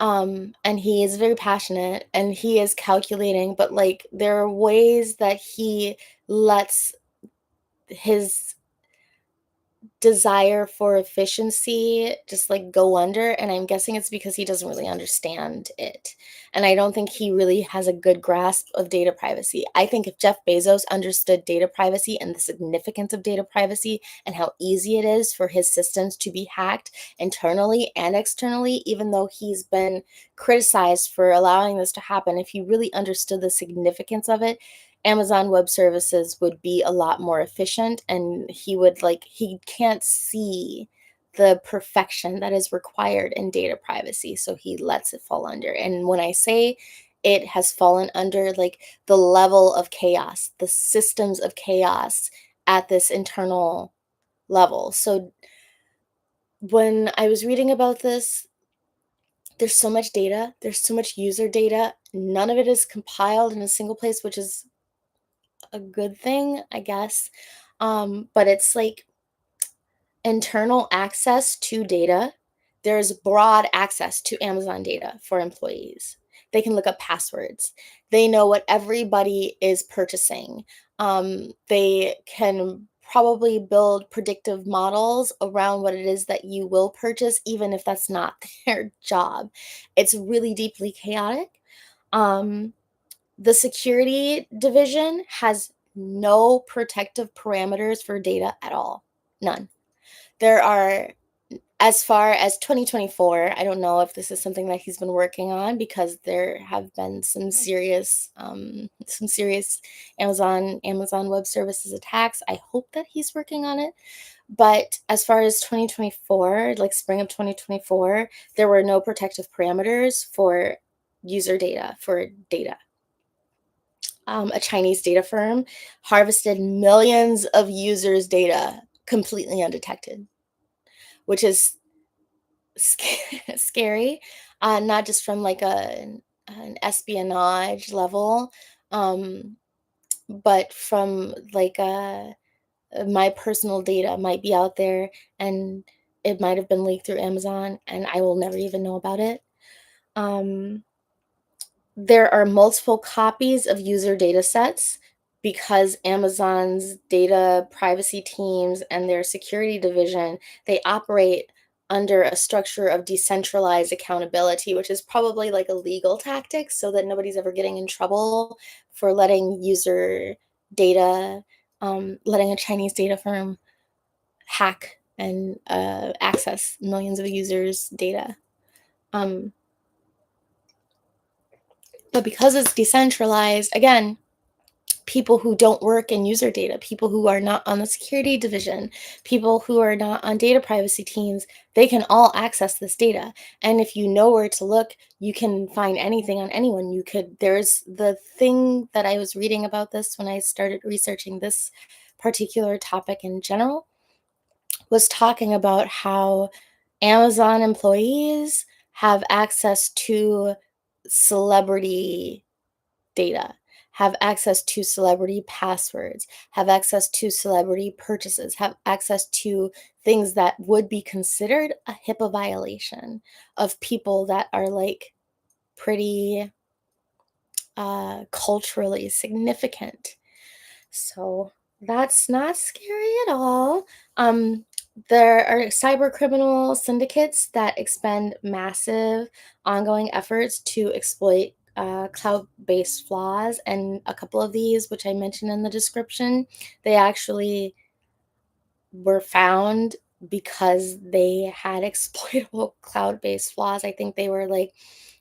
And he is very passionate and he is calculating, but like there are ways that he lets his desire for efficiency just like go under, and I'm guessing it's because he doesn't really understand it, and I don't think he really has a good grasp of data privacy. I think if Jeff Bezos understood data privacy and the significance of data privacy and how easy it is for his systems to be hacked internally and externally, even though he's been criticized for allowing this to happen, if he really understood the significance of it, Amazon Web Services would be a lot more efficient, and he can't see the perfection that is required in data privacy, so he lets it fall under. And when I say it has fallen under, like the level of chaos, the systems of chaos at this internal level. So when I was reading about this, there's so much data, there's so much user data, none of it is compiled in a single place, which is a good thing, I guess. But it's like internal access to data. There's broad access to Amazon data for employees. They can look up passwords. They know what everybody is purchasing. They can probably build predictive models around what it is that you will purchase, even if that's not their job. It's really deeply chaotic. Um, the security division has no protective parameters for data at all. None. There are, as far as 2024, I don't know if this is something that he's been working on because there have been some serious Amazon Web Services attacks. I hope that he's working on it. But as far as 2024, like spring of 2024, there were no protective parameters for user data, for data. A Chinese data firm harvested millions of users' data completely undetected, which is scary, not just from like an espionage level, um, but from like my personal data might be out there and it might have been leaked through Amazon and I will never even know about it. Um, There are multiple copies of user data sets because Amazon's data privacy teams and their security division, they operate under a structure of decentralized accountability, which is probably like a legal tactic so that nobody's ever getting in trouble for letting user data, letting a Chinese data firm hack and access millions of users' data. Um, but because it's decentralized, again, people who don't work in user data, people who are not on the security division, people who are not on data privacy teams, they can all access this data. And if you know where to look, you can find anything on anyone. There's the thing that I was reading about this when I started researching this particular topic in general, was talking about how Amazon employees have access to celebrity data, have access to celebrity passwords, have access to celebrity purchases, have access to things that would be considered a HIPAA violation of people that are like pretty culturally significant. So that's not scary at all. There are cyber criminal syndicates that expend massive ongoing efforts to exploit cloud-based flaws, and a couple of these, which I mentioned in the description, they actually were found because they had exploitable cloud-based flaws. I think they were like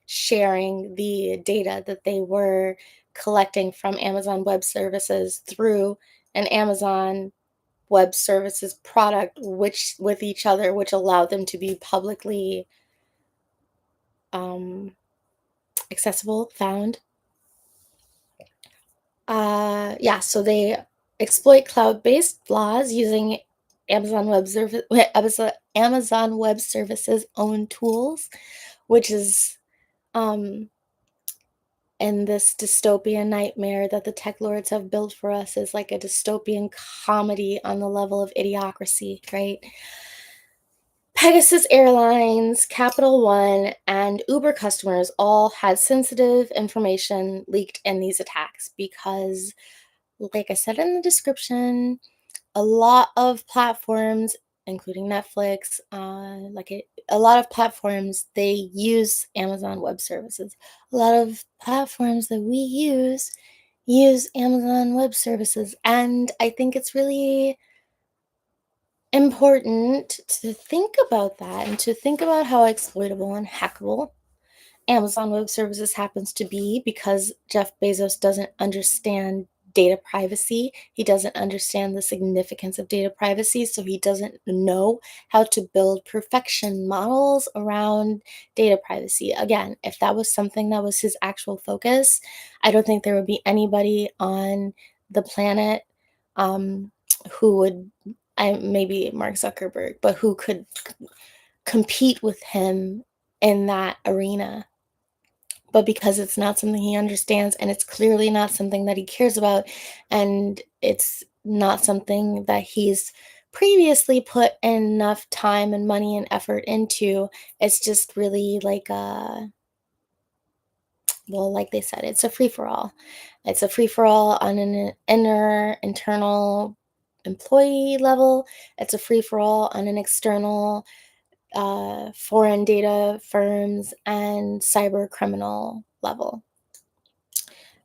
sharing the data that they were collecting from Amazon Web Services through an Amazon Web Services product, which with each other, which allowed them to be publicly um, accessible, found. Yeah, so they exploit cloud-based flaws using Amazon Web Services own tools, which is um, in this dystopian nightmare that the tech lords have built for us is like a dystopian comedy on the level of idiocracy, right? Pegasus Airlines, Capital One, and Uber customers all had sensitive information leaked in these attacks because, like I said in the description, a lot of platforms, including Netflix, a lot of platforms, they use Amazon Web Services. A lot of platforms that we use Amazon Web Services, and I think it's really important to think about that and to think about how exploitable and hackable Amazon Web Services happens to be because Jeff Bezos doesn't understand data privacy. He doesn't understand the significance of data privacy, so he doesn't know how to build perfection models around data privacy. Again, if that was something that was his actual focus, I don't think there would be anybody on the planet um, who would, maybe Mark Zuckerberg, but who could compete with him in that arena. But because it's not something he understands and it's clearly not something that he cares about, and it's not something that he's previously put enough time and money and effort into, it's just really like a, well, like they said, it's a free for all. It's a free for all on an internal employee level. It's a free for all on an external foreign data firms and cyber criminal level.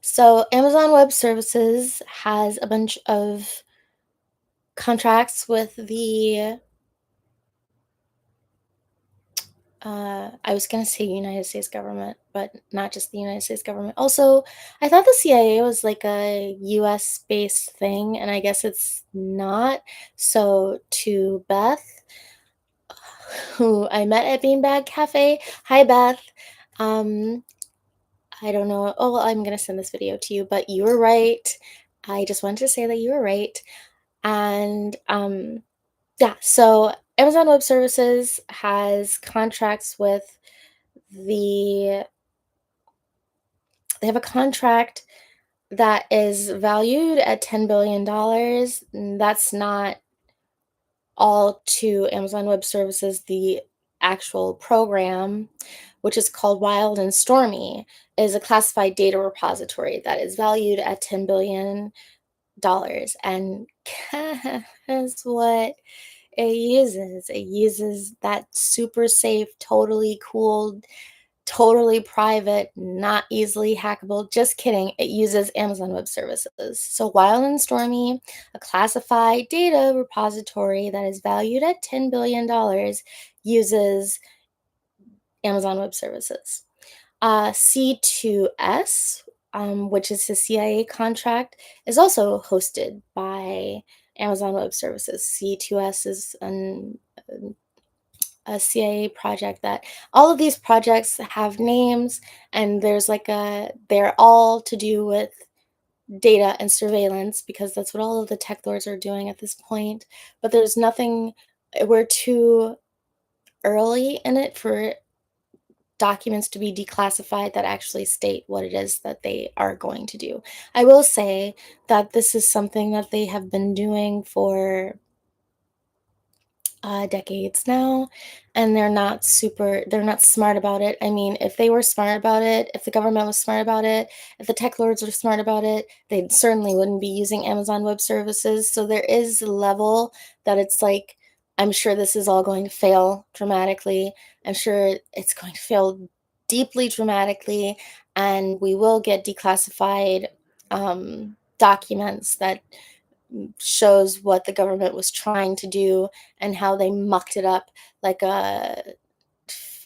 So Amazon Web Services has a bunch of contracts with the I was going to say United States government, but not just the United States government. Also, I thought the CIA was like a US based thing, and I guess it's not. So to Beth, who I met at Beanbag Cafe, hi Beth. Um, I don't know. Oh, well, I'm going to send this video to you, but you were right. I just wanted to say that you were right. And yeah, so Amazon Web Services has contracts with the, they have a contract that is valued at $10 billion. That's not all to Amazon Web Services. The actual program, which is called Wild and Stormy, is a classified data repository that is valued at $10 billion. And guess what? It uses that super safe, totally cool, totally private, not easily hackable. Just kidding. It uses Amazon Web Services. So Wild and Stormy, a classified data repository that is valued at $10 billion, uses Amazon Web Services. C2S, which is the CIA contract, is also hosted by Amazon Web Services. C2S is a CIA project that all of these projects have names, and there's like they're all to do with data and surveillance because that's what all of the tech lords are doing at this point. But there's nothing, we're too early in it for documents to be declassified that actually state what it is that they are going to do. I will say that this is something that they have been doing for decades now, and they're not smart about it. I mean, if they were smart about it, if the government was smart about it, if the tech lords were smart about it, they certainly wouldn't be using Amazon Web Services. So there is a level that it's like, I'm sure this is all going to fail dramatically. I'm sure it's going to fail deeply dramatically, and we will get declassified documents that shows what the government was trying to do and how they mucked it up like a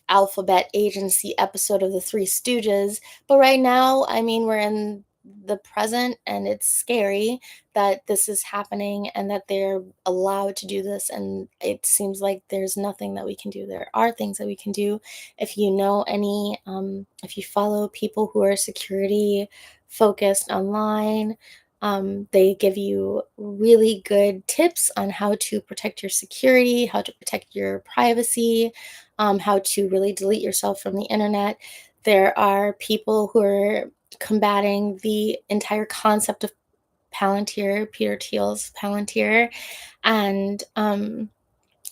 alphabet agency episode of the Three Stooges. But right now, I mean, we're in the present and it's scary that this is happening and that they're allowed to do this. And it seems like there's nothing that we can do. There are things that we can do. If you know any, if you follow people who are security focused online, they give you really good tips on how to protect your security, how to protect your privacy, how to really delete yourself from the internet. There are people who are combating the entire concept of Palantir, Peter Thiel's Palantir, and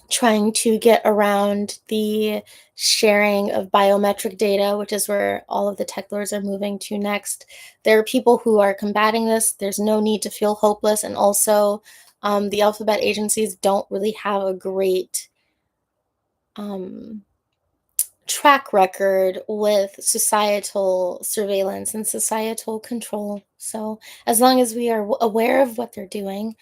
trying to get around the sharing of biometric data, which is where all of the tech lords are moving to next. There are people who are combating this. There's no need to feel hopeless. And also, the alphabet agencies don't really have a great um, track record with societal surveillance and societal control. So, as long as we are aware of what they're doing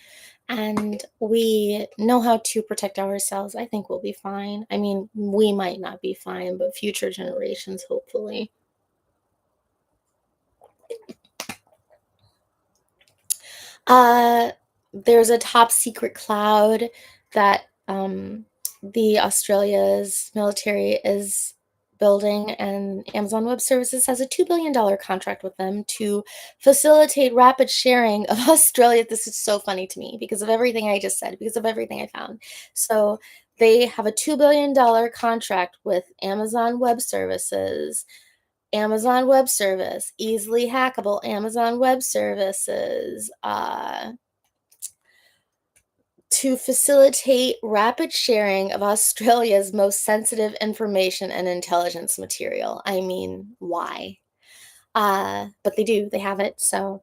and we know how to protect ourselves, I think we'll be fine. I mean, we might not be fine, but future generations, hopefully. Uh, there's a top secret cloud that the Australia's military is building, and Amazon Web Services has a $2 billion contract with them to facilitate rapid sharing of Australia. This is so funny to me because of everything I just said, because of everything I found. So they have a $2 billion contract with Amazon Web Services. Amazon Web Service, easily hackable Amazon Web Services, to facilitate rapid sharing of Australia's most sensitive information and intelligence material. I mean, why? But they do, they have it. So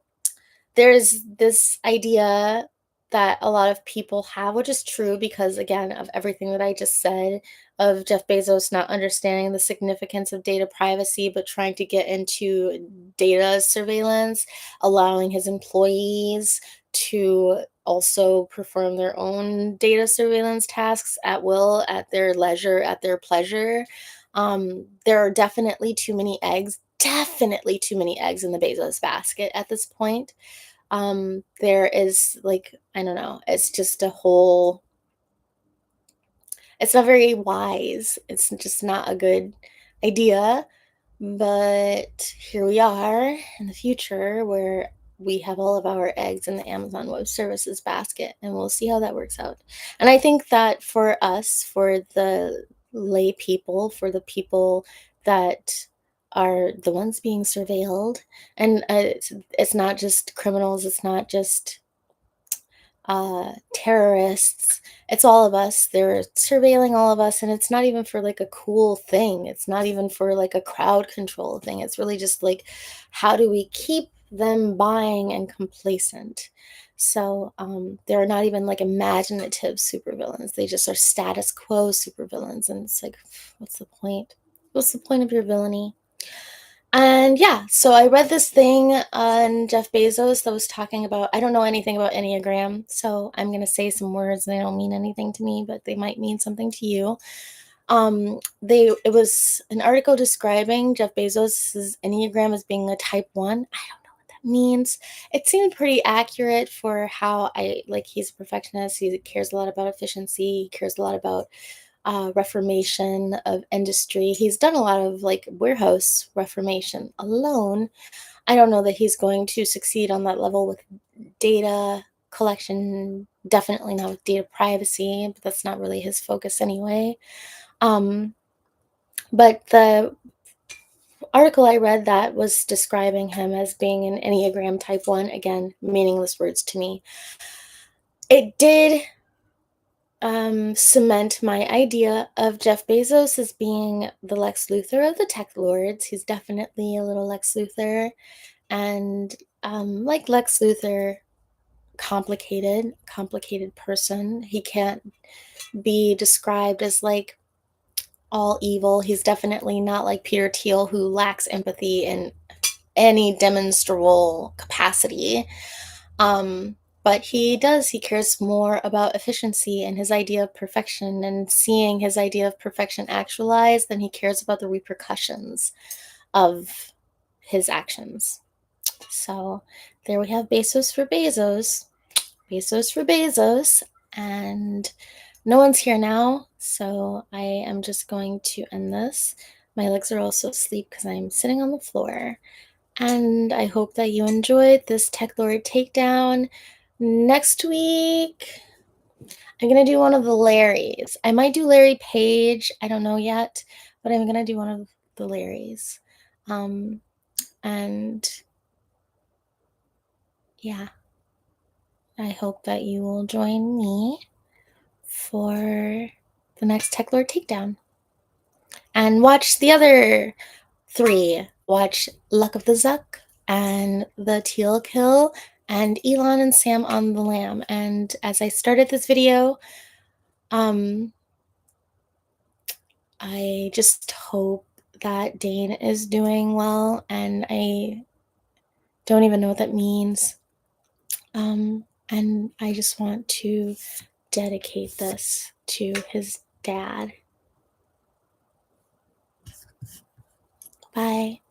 there's this idea that a lot of people have, which is true because, again, of everything that I just said, of Jeff Bezos not understanding the significance of data privacy, but trying to get into data surveillance, allowing his employees to also perform their own data surveillance tasks at will, at their leisure, at their pleasure. There are definitely too many eggs in the Bezos basket at this point. There is like, I don't know, it's just a whole, it's not very wise. It's just not a good idea. But here we are in the future where we have all of our eggs in the Amazon Web Services basket, and we'll see how that works out. And I think that for us, for the lay people, for the people that are the ones being surveilled, and it's not just criminals, it's not just terrorists. It's all of us. They're surveilling all of us, and it's not even for like a cool thing. It's not even for like a crowd control thing. It's really just like, how do we keep them buying and complacent? So they're not even like imaginative supervillains. They just are status quo supervillains, and it's like, what's the point? What's the point of your villainy? And yeah, so I read this thing on Jeff Bezos that was talking about, I don't know anything about Enneagram, so I'm going to say some words and they don't mean anything to me, but they might mean something to you. It was an article describing Jeff Bezos's Enneagram as being a type 1. I don't know what that means. It seemed pretty accurate for how I like, he's a perfectionist, he cares a lot about efficiency, he cares a lot about reformation of industry. He's done a lot of like warehouse reformation alone. I don't know that he's going to succeed on that level with data collection, definitely not with data privacy, but that's not really his focus anyway. Um, but the article I read that was describing him as being an Enneagram type 1, again, meaningless words to me. It did cement my idea of Jeff Bezos as being the Lex Luthor of the tech lords. He's definitely a little Lex Luthor. And like Lex Luthor, complicated person. He can't be described as like all evil. He's definitely not like Peter Thiel, who lacks empathy in any demonstrable capacity. But he does, he cares more about efficiency and his idea of perfection and seeing his idea of perfection actualized than he cares about the repercussions of his actions. So there we have Besos for Bezos. Besos for Bezos. And no one's here now, so I am just going to end this. My legs are also asleep because I'm sitting on the floor. And I hope that you enjoyed this Techlord takedown. Next week, I'm going to do one of the Larrys. I might do Larry Page. I don't know yet, but I'm going to do one of the Larrys. And yeah, I hope that you will join me for the next Techlord takedown. And watch the other 3. Watch Luck of the Zuck and the Teal Kill and Elon and Sam on the Lamb. And as I started this video, I just hope that Dane is doing well, and I don't even know what that means. And I just want to dedicate this to his dad. Bye.